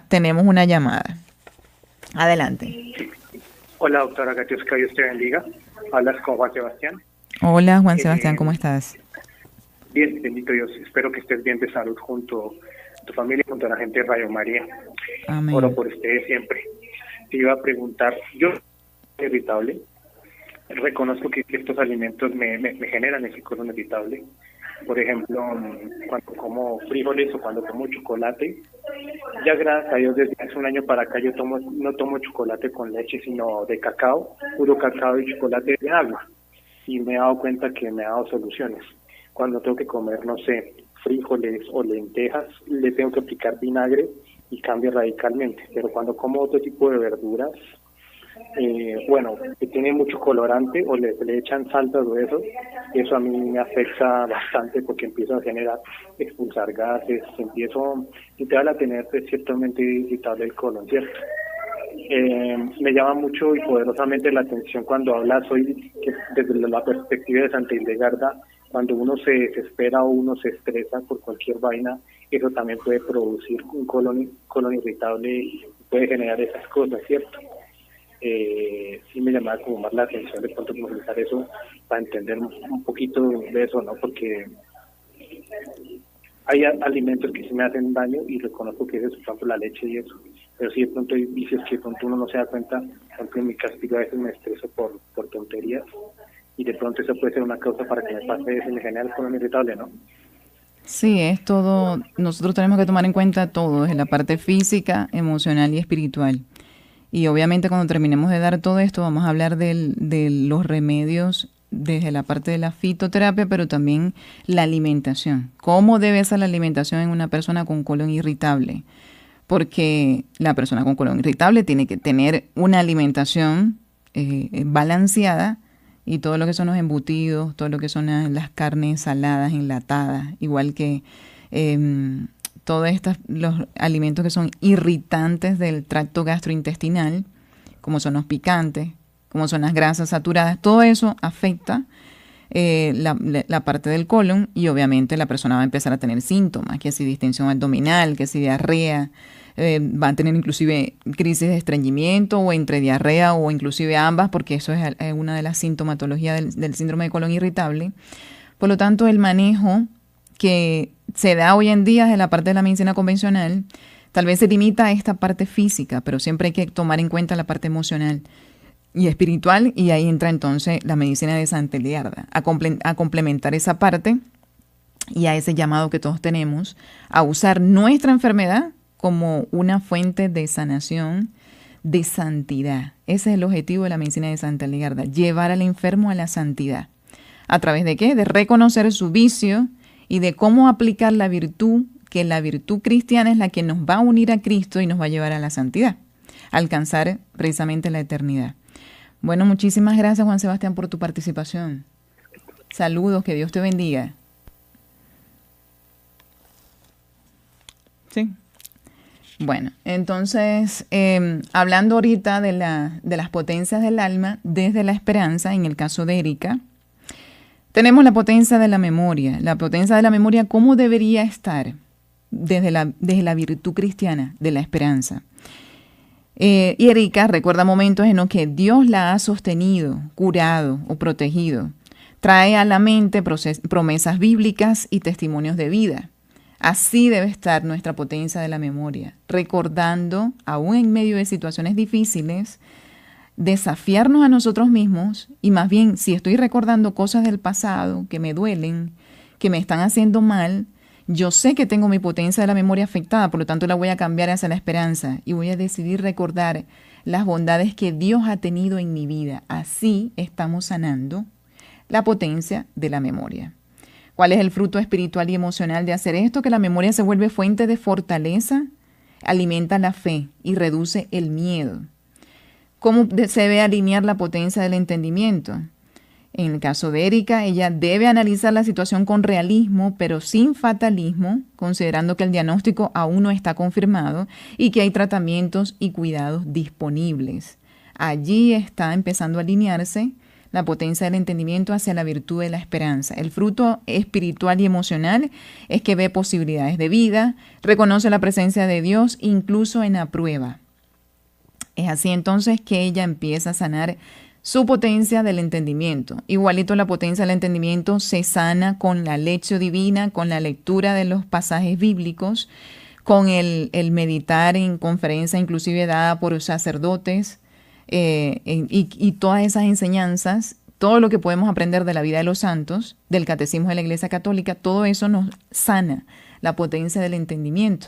Tenemos una llamada. Adelante. Hola, doctora Katiuska, Dios te bendiga. Hablas con Juan Sebastián. Hola, Juan Sebastián, ¿cómo estás? Bien, bendito Dios. Espero que estés bien de salud junto a tu familia y junto a la gente de Radio María. Amén. Oro por ustedes siempre. Te iba a preguntar, yo soy irritable. Reconozco que estos alimentos me generan ese colon irritable. Por ejemplo, cuando como frijoles o cuando tomo chocolate. Ya gracias a Dios, desde hace un año para acá yo no tomo chocolate con leche, sino de cacao, puro cacao y chocolate de agua. Y me he dado cuenta que me ha dado soluciones. Cuando tengo que comer, no sé, frijoles o lentejas, le tengo que aplicar vinagre y cambia radicalmente. Pero cuando como otro tipo de verduras, que tiene mucho colorante o le echan salsas o eso a mí me afecta bastante porque empiezo a generar, expulsar gases, empiezo literal a tener ciertamente irritable el colon, ¿cierto? Me llama mucho y poderosamente la atención cuando hablas hoy, que desde la perspectiva de Santa Hildegarda, cuando uno se desespera o uno se estresa por cualquier vaina, eso también puede producir un colon irritable y puede generar esas cosas, ¿cierto? Sí me llamaba como más la atención de pronto profundizar eso para entender un poquito de eso, ¿no? Porque hay alimentos que sí me hacen daño y reconozco que es eso, por ejemplo la leche y eso, pero sí de pronto hay vicios que de pronto uno no se da cuenta. Por ejemplo, en mi castigo a veces me estreso por tonterías y de pronto eso puede ser una causa para que me pase eso y me genere el colon irritable, ¿no? Sí, es todo. Nosotros tenemos que tomar en cuenta todo, desde la parte física, emocional y espiritual. Y obviamente cuando terminemos de dar todo esto vamos a hablar de los remedios desde la parte de la fitoterapia, pero también la alimentación. ¿Cómo debe ser la alimentación en una persona con colon irritable? Porque la persona con colon irritable tiene que tener una alimentación balanceada y todo lo que son los embutidos, todo lo que son las carnes saladas, enlatadas, igual que todos los alimentos que son irritantes del tracto gastrointestinal, como son los picantes, como son las grasas saturadas, todo eso afecta la parte del colon y obviamente la persona va a empezar a tener síntomas, que si distensión abdominal, que si diarrea, va a tener inclusive crisis de estreñimiento o entre diarrea o inclusive ambas, porque eso es una de las sintomatologías del síndrome de colon irritable. Por lo tanto, el manejo que se da hoy en día de la parte de la medicina convencional tal vez se limita a esta parte física, pero siempre hay que tomar en cuenta la parte emocional y espiritual, y ahí entra entonces la medicina de Santa Hildegarda a complementar esa parte y a ese llamado que todos tenemos a usar nuestra enfermedad como una fuente de sanación, de santidad. Ese es el objetivo de la medicina de Santa Hildegarda, llevar al enfermo a la santidad. ¿A través de qué? De reconocer su vicio y de cómo aplicar la virtud, que la virtud cristiana es la que nos va a unir a Cristo y nos va a llevar a la santidad, a alcanzar precisamente la eternidad. Bueno, muchísimas gracias, Juan Sebastián, por tu participación. Saludos, que Dios te bendiga. Sí. Bueno, entonces, hablando ahorita de las potencias del alma desde la esperanza, en el caso de Erika, tenemos la potencia de la memoria. La potencia de la memoria, ¿cómo debería estar desde la virtud cristiana de la esperanza? Y Erika recuerda momentos en los que Dios la ha sostenido, curado o protegido. Trae a la mente promesas bíblicas y testimonios de vida. Así debe estar nuestra potencia de la memoria, recordando, aún en medio de situaciones difíciles, desafiarnos a nosotros mismos y más bien, si estoy recordando cosas del pasado que me duelen, que me están haciendo mal, yo sé que tengo mi potencia de la memoria afectada, por lo tanto la voy a cambiar hacia la esperanza y voy a decidir recordar las bondades que Dios ha tenido en mi vida. Así estamos sanando la potencia de la memoria. ¿Cuál es el fruto espiritual y emocional de hacer esto? Que la memoria se vuelve fuente de fortaleza, alimenta la fe y reduce el miedo. ¿Cómo se debe alinear la potencia del entendimiento? En el caso de Erika, ella debe analizar la situación con realismo, pero sin fatalismo, considerando que el diagnóstico aún no está confirmado y que hay tratamientos y cuidados disponibles. allí está empezando a alinearse la potencia del entendimiento hacia la virtud de la esperanza. El fruto espiritual y emocional es que ve posibilidades de vida, reconoce la presencia de Dios incluso en la prueba. Es así entonces que ella empieza a sanar su potencia del entendimiento. Igualito la potencia del entendimiento se sana con la lección divina, con la lectura de los pasajes bíblicos, con el meditar en conferencia inclusive dada por sacerdotes, y todas esas enseñanzas, todo lo que podemos aprender de la vida de los santos, del catecismo de la Iglesia Católica, todo eso nos sana la potencia del entendimiento.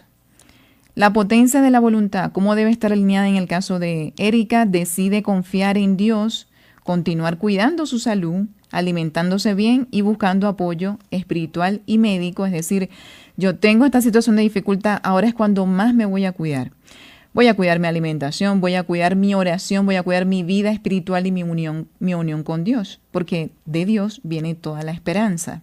La potencia de la voluntad, ¿cómo debe estar alineada en el caso de Erika? Decide confiar en Dios, continuar cuidando su salud, alimentándose bien y buscando apoyo espiritual y médico. Es decir, yo tengo esta situación de dificultad, ahora es cuando más me voy a cuidar. Voy a cuidar mi alimentación, voy a cuidar mi oración, voy a cuidar mi vida espiritual y mi unión con Dios, porque de Dios viene toda la esperanza.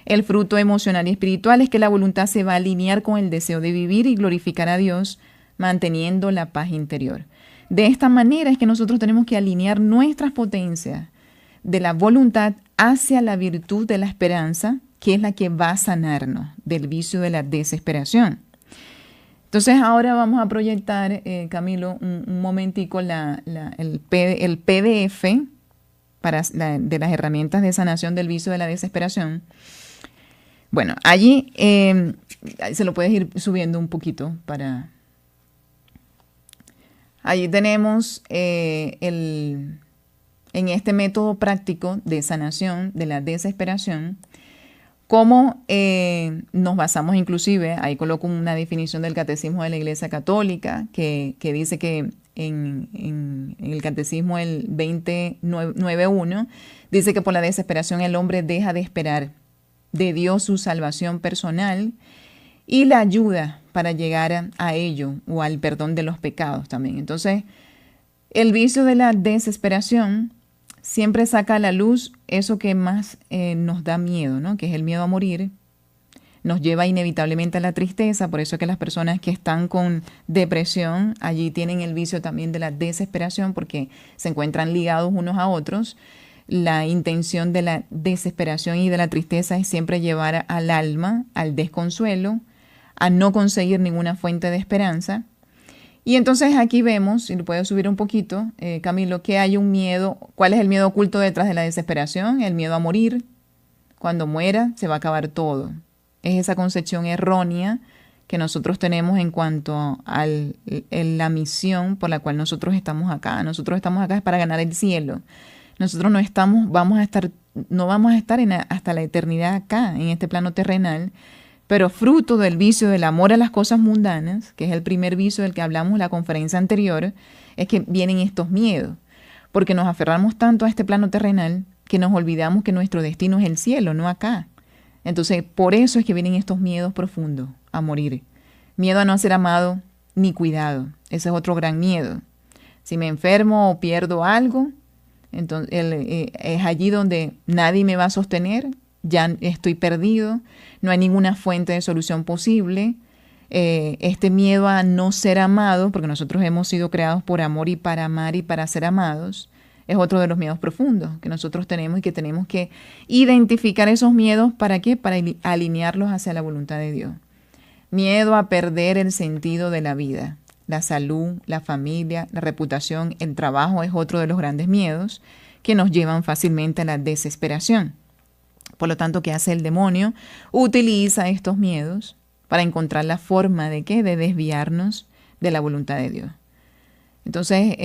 El fruto emocional y espiritual es que la voluntad se va a alinear con el deseo de vivir y glorificar a Dios, manteniendo la paz interior. De esta manera es que nosotros tenemos que alinear nuestras potencias de la voluntad hacia la virtud de la esperanza, que es la que va a sanarnos del vicio de la desesperación. Entonces ahora vamos a proyectar, Camilo, un momentico el PDF de las herramientas de sanación del vicio de la desesperación. Bueno, allí se lo puedes ir subiendo un poquito para... Allí tenemos en este método práctico de sanación de la desesperación, cómo nos basamos inclusive, ahí coloco una definición del Catecismo de la Iglesia Católica, que dice que en el Catecismo el 2091, dice que por la desesperación el hombre deja de esperar de Dios su salvación personal y la ayuda para llegar a ello o al perdón de los pecados también. Entonces, el vicio de la desesperación siempre saca a la luz eso que más nos da miedo, ¿no? Que es el miedo a morir. Nos lleva inevitablemente a la tristeza, por eso es que las personas que están con depresión, allí tienen el vicio también de la desesperación, porque se encuentran ligados unos a otros. La intención de la desesperación y de la tristeza es siempre llevar al alma al desconsuelo, a no conseguir ninguna fuente de esperanza. Y entonces aquí vemos, si lo puedo subir un poquito, Camilo, que hay un miedo. ¿Cuál es el miedo oculto detrás de la desesperación? El miedo a morir. Cuando muera se va a acabar todo. Es esa concepción errónea que nosotros tenemos en cuanto a la misión por la cual nosotros estamos acá. Nosotros estamos acá es para ganar el cielo. Nosotros no vamos a estar hasta la eternidad acá, en este plano terrenal, pero fruto del vicio del amor a las cosas mundanas, que es el primer vicio del que hablamos en la conferencia anterior, es que vienen estos miedos, porque nos aferramos tanto a este plano terrenal que nos olvidamos que nuestro destino es el cielo, no acá. Entonces, por eso es que vienen estos miedos profundos a morir. Miedo a no ser amado ni cuidado. Ese es otro gran miedo. Si me enfermo o pierdo algo, entonces es allí donde nadie me va a sostener, ya estoy perdido, no hay ninguna fuente de solución posible. Este miedo a no ser amado, porque nosotros hemos sido creados por amor y para amar y para ser amados, es otro de los miedos profundos que nosotros tenemos y que tenemos que identificar esos miedos. ¿Para qué? Para alinearlos hacia la voluntad de Dios. Miedo a perder el sentido de la vida. La salud, la familia, la reputación, el trabajo es otro de los grandes miedos que nos llevan fácilmente a la desesperación. Por lo tanto, ¿qué hace el demonio? Utiliza estos miedos para encontrar la forma de ¿qué? De desviarnos de la voluntad de Dios. Entonces,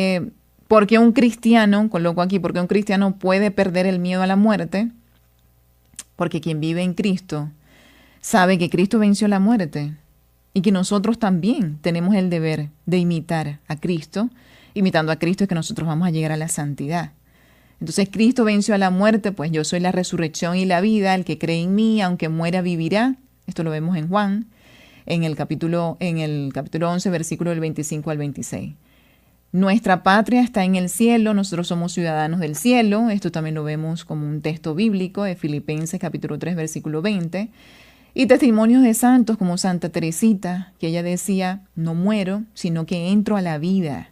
¿por qué un cristiano, coloco aquí, por qué un cristiano puede perder el miedo a la muerte? Porque quien vive en Cristo sabe que Cristo venció la muerte. Y que nosotros también tenemos el deber de imitar a Cristo. Imitando a Cristo es que nosotros vamos a llegar a la santidad. Entonces Cristo venció a la muerte, pues yo soy la resurrección y la vida. El que cree en mí, aunque muera, vivirá. Esto lo vemos en Juan, en el capítulo 11, versículo del 25 al 26. Nuestra patria está en el cielo, nosotros somos ciudadanos del cielo. Esto también lo vemos como un texto bíblico de Filipenses, capítulo 3, versículo 20. Y testimonios de santos como Santa Teresita, que ella decía, no muero, sino que entro a la vida.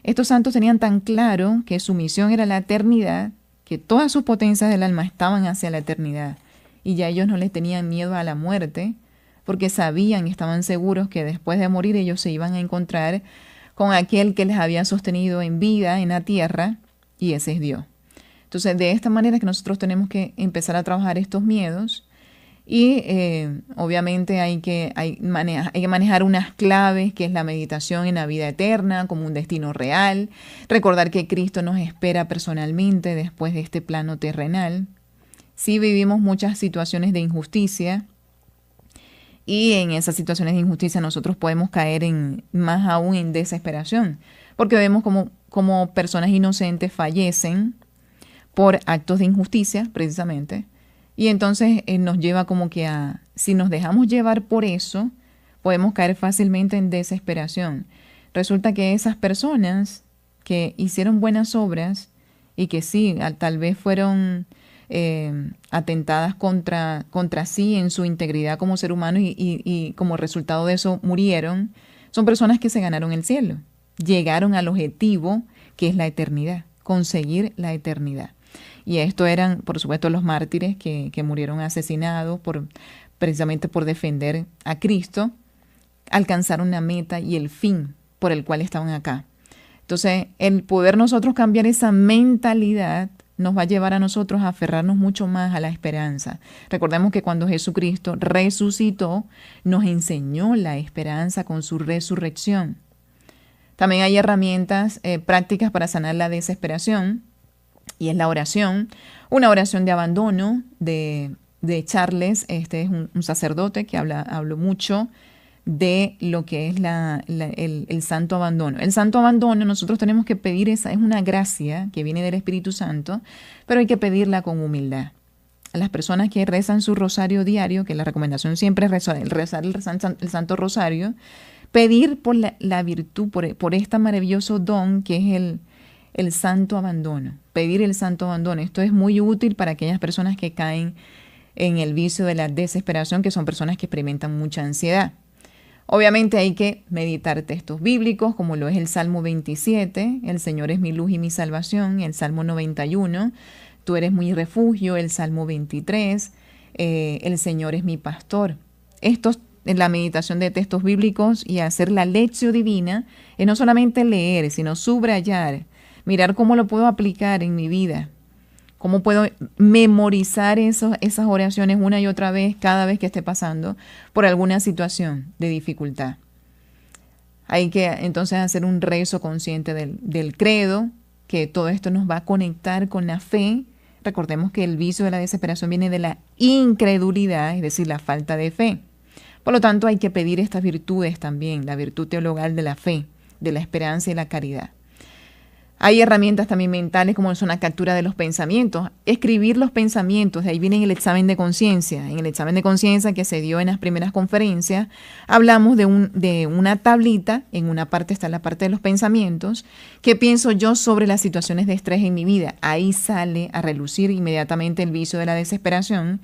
Estos santos tenían tan claro que su misión era la eternidad, que todas sus potencias del alma estaban hacia la eternidad. Y ya ellos no les tenían miedo a la muerte, porque sabían y estaban seguros que después de morir ellos se iban a encontrar con aquel que les había sostenido en vida en la tierra, y ese es Dios. Entonces, de esta manera es que nosotros tenemos que empezar a trabajar estos miedos y obviamente hay que manejar unas claves, que es la meditación en la vida eterna como un destino real, recordar que Cristo nos espera personalmente después de este plano terrenal. Sí vivimos muchas situaciones de injusticia y en esas situaciones de injusticia nosotros podemos caer más aún en desesperación, porque vemos como personas inocentes fallecen por actos de injusticia, precisamente. Y entonces nos lleva como que si nos dejamos llevar por eso, podemos caer fácilmente en desesperación. Resulta que esas personas que hicieron buenas obras y que sí, tal vez fueron atentadas contra sí en su integridad como ser humano y como resultado de eso murieron, son personas que se ganaron el cielo, llegaron al objetivo que es la eternidad, conseguir la eternidad. Y esto eran, por supuesto, los mártires que murieron asesinados precisamente por defender a Cristo, alcanzaron la meta y el fin por el cual estaban acá. Entonces, el poder nosotros cambiar esa mentalidad nos va a llevar a nosotros a aferrarnos mucho más a la esperanza. Recordemos que cuando Jesucristo resucitó, nos enseñó la esperanza con su resurrección. También hay herramientas prácticas para sanar la desesperación, y es la oración, una oración de abandono de Charles. Este es un sacerdote que habló mucho de lo que es el santo abandono. El santo abandono nosotros tenemos que pedir, es una gracia que viene del Espíritu Santo, pero hay que pedirla con humildad. A las personas que rezan su rosario diario, que la recomendación siempre es rezar el Santo Rosario, pedir por la virtud, por este maravilloso don que es el santo abandono, pedir el santo abandono. Esto es muy útil para aquellas personas que caen en el vicio de la desesperación, que son personas que experimentan mucha ansiedad. Obviamente hay que meditar textos bíblicos, como lo es el Salmo 27, el Señor es mi luz y mi salvación, el Salmo 91, tú eres mi refugio, el Salmo 23, el Señor es mi pastor. Estos en la meditación de textos bíblicos y hacer la lección divina es no solamente leer, sino subrayar, mirar cómo lo puedo aplicar en mi vida, cómo puedo memorizar esas oraciones una y otra vez, cada vez que esté pasando por alguna situación de dificultad. Hay que entonces hacer un rezo consciente del credo, que todo esto nos va a conectar con la fe. Recordemos que el vicio de la desesperación viene de la incredulidad, es decir, la falta de fe. Por lo tanto, hay que pedir estas virtudes también, la virtud teologal de la fe, de la esperanza y la caridad. Hay herramientas también mentales como son la captura de los pensamientos, escribir los pensamientos, de ahí viene el examen de conciencia. En el examen de conciencia que se dio en las primeras conferencias, hablamos de una tablita, en una parte está la parte de los pensamientos, ¿qué pienso yo sobre las situaciones de estrés en mi vida? Ahí sale a relucir inmediatamente el vicio de la desesperación,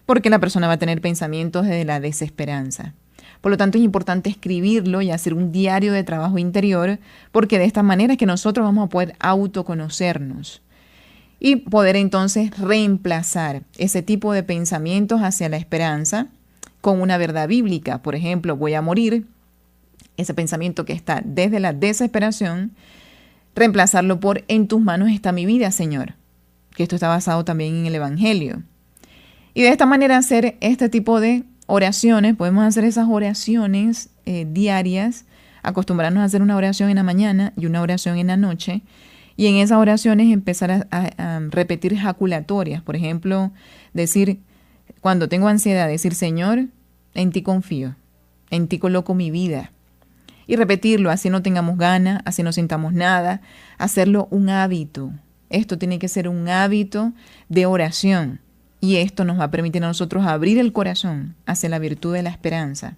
porque la persona va a tener pensamientos de la desesperanza. Por lo tanto, es importante escribirlo y hacer un diario de trabajo interior, porque de esta manera es que nosotros vamos a poder autoconocernos y poder entonces reemplazar ese tipo de pensamientos hacia la esperanza con una verdad bíblica. Por ejemplo, voy a morir, ese pensamiento que está desde la desesperación, reemplazarlo por en tus manos está mi vida, Señor, que esto está basado también en el Evangelio. Y de esta manera hacer este tipo de oraciones, podemos hacer esas oraciones diarias, acostumbrarnos a hacer una oración en la mañana y una oración en la noche, y en esas oraciones empezar a repetir ejaculatorias. Por ejemplo, decir, cuando tengo ansiedad, decir, Señor, en ti confío, en ti coloco mi vida. Y repetirlo, así no tengamos ganas, así no sintamos nada, hacerlo un hábito. Esto tiene que ser un hábito de oración. Y esto nos va a permitir a nosotros abrir el corazón hacia la virtud de la esperanza.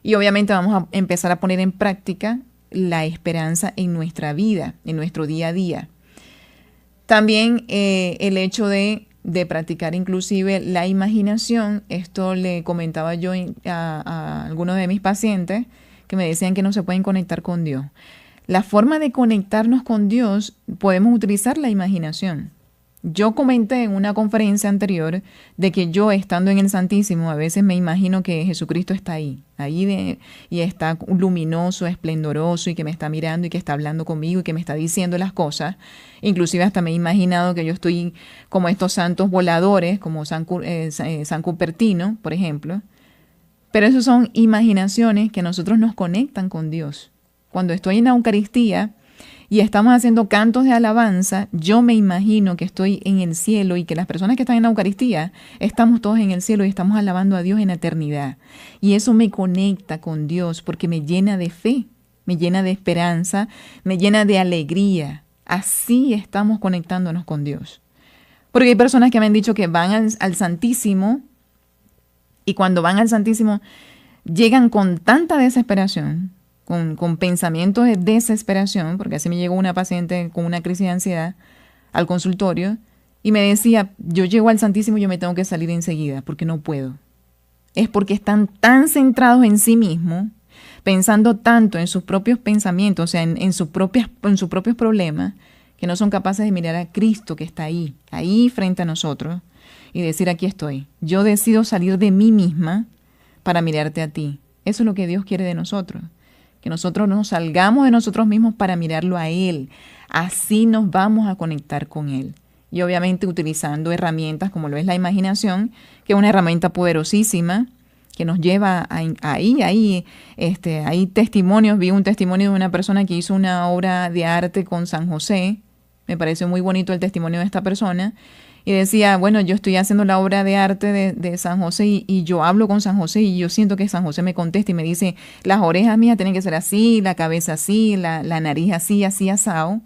Y obviamente vamos a empezar a poner en práctica la esperanza en nuestra vida, en nuestro día a día. También el hecho de practicar inclusive la imaginación. Esto le comentaba yo a algunos de mis pacientes que me decían que no se pueden conectar con Dios. La forma de conectarnos con Dios, podemos utilizar la imaginación. Yo comenté en una conferencia anterior de que yo, estando en el Santísimo, a veces me imagino que Jesucristo está ahí y está luminoso, esplendoroso, y que me está mirando y que está hablando conmigo y que me está diciendo las cosas. Inclusive hasta me he imaginado que yo estoy como estos santos voladores, como San Cupertino, por ejemplo. Pero esas son imaginaciones que a nosotros nos conectan con Dios. Cuando estoy en la Eucaristía y estamos haciendo cantos de alabanza, yo me imagino que estoy en el cielo y que las personas que están en la Eucaristía estamos todos en el cielo y estamos alabando a Dios en la eternidad. Y eso me conecta con Dios porque me llena de fe, me llena de esperanza, me llena de alegría. Así estamos conectándonos con Dios. Porque hay personas que me han dicho que van al Santísimo y cuando van al Santísimo llegan con tanta desesperación, con pensamientos de desesperación, porque así me llegó una paciente con una crisis de ansiedad al consultorio y me decía, yo llego al Santísimo y yo me tengo que salir enseguida porque no puedo. Es porque están tan centrados en sí mismos, pensando tanto en sus propios pensamientos, o sea, en sus propios problemas, que no son capaces de mirar a Cristo que está ahí frente a nosotros y decir, aquí estoy. Yo decido salir de mí misma para mirarte a ti. Eso es lo que Dios quiere de nosotros. Que nosotros nos salgamos de nosotros mismos para mirarlo a Él. Así nos vamos a conectar con Él. Y obviamente utilizando herramientas como lo es la imaginación, que es una herramienta poderosísima, que nos lleva hay testimonios. Vi un testimonio de una persona que hizo una obra de arte con San José. Me pareció muy bonito el testimonio de esta persona. Y decía, bueno, yo estoy haciendo la obra de arte de San José y yo hablo con San José y yo siento que San José me contesta y me dice, las orejas mías tienen que ser así, la cabeza así, la nariz así, asado.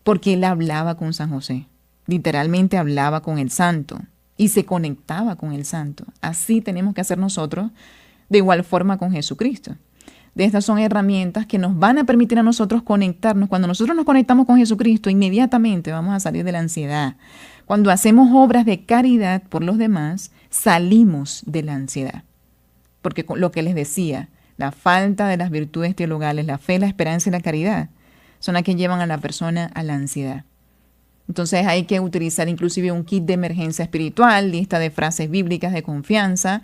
Porque él hablaba con San José. Literalmente hablaba con el santo y se conectaba con el santo. Así tenemos que hacer nosotros de igual forma con Jesucristo. De estas son herramientas que nos van a permitir a nosotros conectarnos. Cuando nosotros nos conectamos con Jesucristo, inmediatamente vamos a salir de la ansiedad. Cuando hacemos obras de caridad por los demás, salimos de la ansiedad. Porque lo que les decía, la falta de las virtudes teologales, la fe, la esperanza y la caridad, son las que llevan a la persona a la ansiedad. Entonces hay que utilizar inclusive un kit de emergencia espiritual, lista de frases bíblicas de confianza,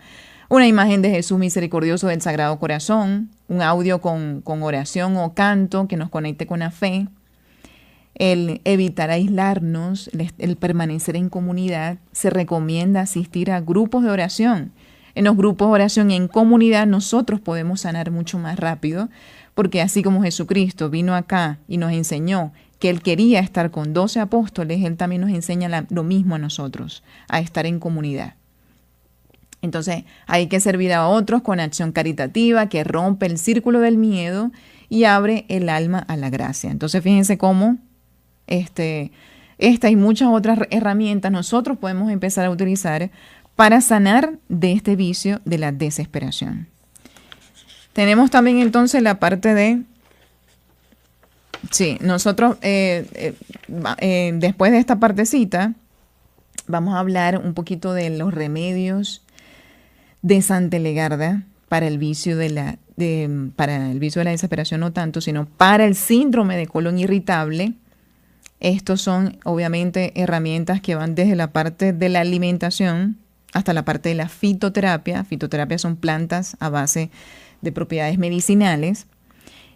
una imagen de Jesús misericordioso del Sagrado Corazón, un audio con oración o canto que nos conecte con la fe, el evitar aislarnos, el permanecer en comunidad. Se recomienda asistir a grupos de oración. En los grupos de oración en comunidad nosotros podemos sanar mucho más rápido, porque así como Jesucristo vino acá y nos enseñó que Él quería estar con 12 apóstoles, Él también nos enseña lo mismo a nosotros, a estar en comunidad. Entonces hay que servir a otros con acción caritativa que rompe el círculo del miedo y abre el alma a la gracia. Entonces fíjense cómo esta y muchas otras herramientas nosotros podemos empezar a utilizar para sanar de este vicio de la desesperación. Tenemos también entonces la parte de... Sí, nosotros después de esta partecita vamos a hablar un poquito de los remedios de Santa Elegarda para el vicio para el vicio de la desesperación, no tanto, sino para el síndrome de colon irritable. Estos son obviamente herramientas que van desde la parte de la alimentación hasta la parte de la fitoterapia. Fitoterapia son plantas a base de propiedades medicinales.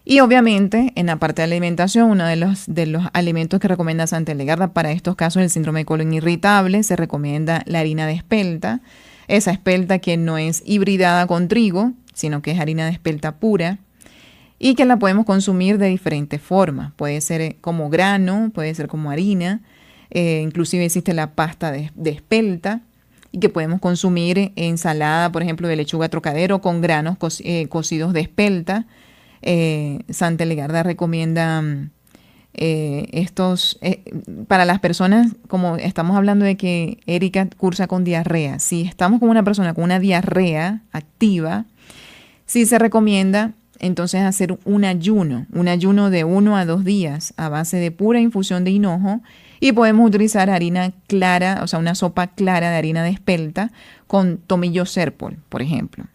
Y obviamente en la parte de la alimentación, uno de los alimentos que recomienda Santa Elegarda para estos casos del síndrome de colon irritable, se recomienda la harina de espelta. Esa espelta que no es hibridada con trigo, sino que es harina de espelta pura y que la podemos consumir de diferentes formas. Puede ser como grano, puede ser como harina, inclusive existe la pasta de espelta y que podemos consumir ensalada, por ejemplo, de lechuga trocadero con granos cocidos de espelta. Santa Elegarda recomienda para las personas, como estamos hablando de que Erika cursa con diarrea. Si estamos con una persona con una diarrea activa, sí se recomienda entonces hacer un ayuno de 1 a 2 días a base de pura infusión de hinojo, y podemos utilizar harina clara, o sea, una sopa clara de harina de espelta con tomillo serpol, por ejemplo.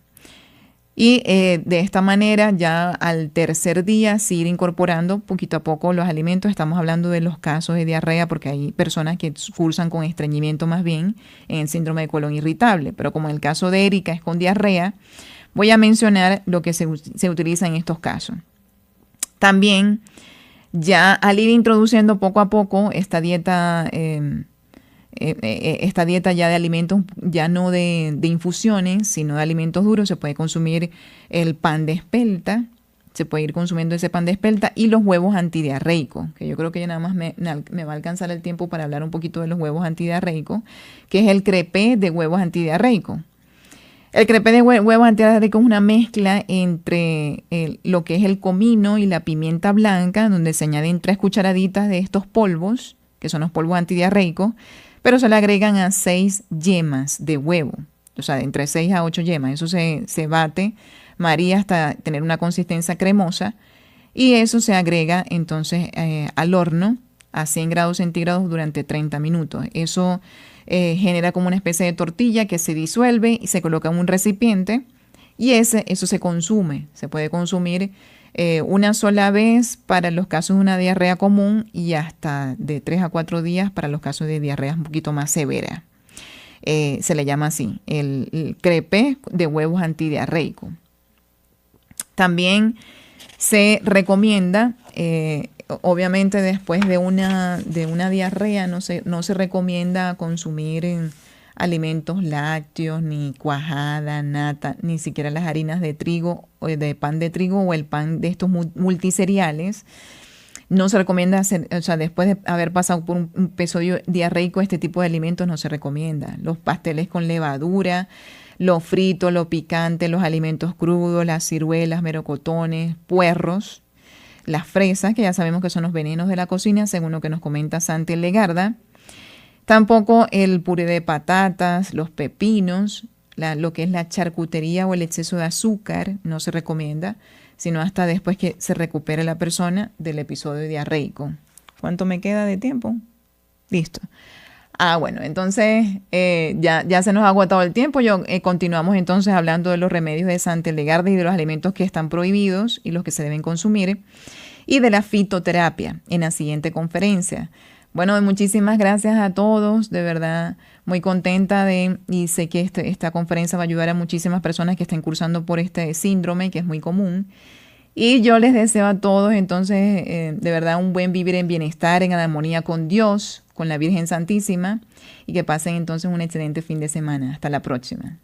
Y de esta manera ya al tercer día sí ir incorporando poquito a poco los alimentos. Estamos hablando de los casos de diarrea porque hay personas que cursan con estreñimiento más bien en el síndrome de colon irritable. Pero como en el caso de Erika es con diarrea, voy a mencionar lo que se utiliza en estos casos. También ya al ir introduciendo poco a poco esta dieta ya de alimentos, ya no de infusiones, sino de alimentos duros, se puede consumir el pan de espelta, se puede ir consumiendo ese pan de espelta y los huevos antidiarreicos, que yo creo que ya nada más me va a alcanzar el tiempo para hablar un poquito de los huevos antidiarreicos, que es el crepé de huevos antidiarreicos. El crepé de huevos antidiarreicos es una mezcla entre lo que es el comino y la pimienta blanca, donde se añaden 3 cucharaditas de estos polvos, que son los polvos antidiarreicos, pero se le agregan a 6 yemas de huevo, o sea, entre 6 a 8 yemas. Eso se bate, María, hasta tener una consistencia cremosa, y eso se agrega entonces al horno a 100 grados centígrados durante 30 minutos. Eso genera como una especie de tortilla que se disuelve y se coloca en un recipiente, y eso se consume. Se puede consumir una sola vez para los casos de una diarrea común y hasta de 3 a 4 días para los casos de diarreas un poquito más severas. Se le llama así, el crepé de huevos antidiarreicos. También se recomienda, obviamente después de una diarrea, no se recomienda consumir alimentos lácteos, ni cuajada, nata, ni siquiera las harinas de trigo o de pan de trigo o el pan de estos multicereales. No se recomienda hacer, o sea, después de haber pasado por un episodio diarreico, este tipo de alimentos no se recomienda. Los pasteles con levadura, lo frito, lo picante, los alimentos crudos, las ciruelas, melocotones, puerros, las fresas, que ya sabemos que son los venenos de la cocina, según lo que nos comenta Santi Legarda. Tampoco el puré de patatas, los pepinos, lo que es la charcutería o el exceso de azúcar no se recomienda, sino hasta después que se recupere la persona del episodio diarreico. ¿Cuánto me queda de tiempo? Listo. Bueno, entonces ya se nos ha agotado el tiempo. Continuamos entonces hablando de los remedios de Santi Legarda y de los alimentos que están prohibidos y los que se deben consumir, y de la fitoterapia en la siguiente conferencia. Bueno, muchísimas gracias a todos, de verdad, muy contenta y sé que esta conferencia va a ayudar a muchísimas personas que estén cursando por este síndrome, que es muy común. Y yo les deseo a todos, entonces, de verdad, un buen vivir en bienestar, en armonía con Dios, con la Virgen Santísima, y que pasen entonces un excelente fin de semana. Hasta la próxima.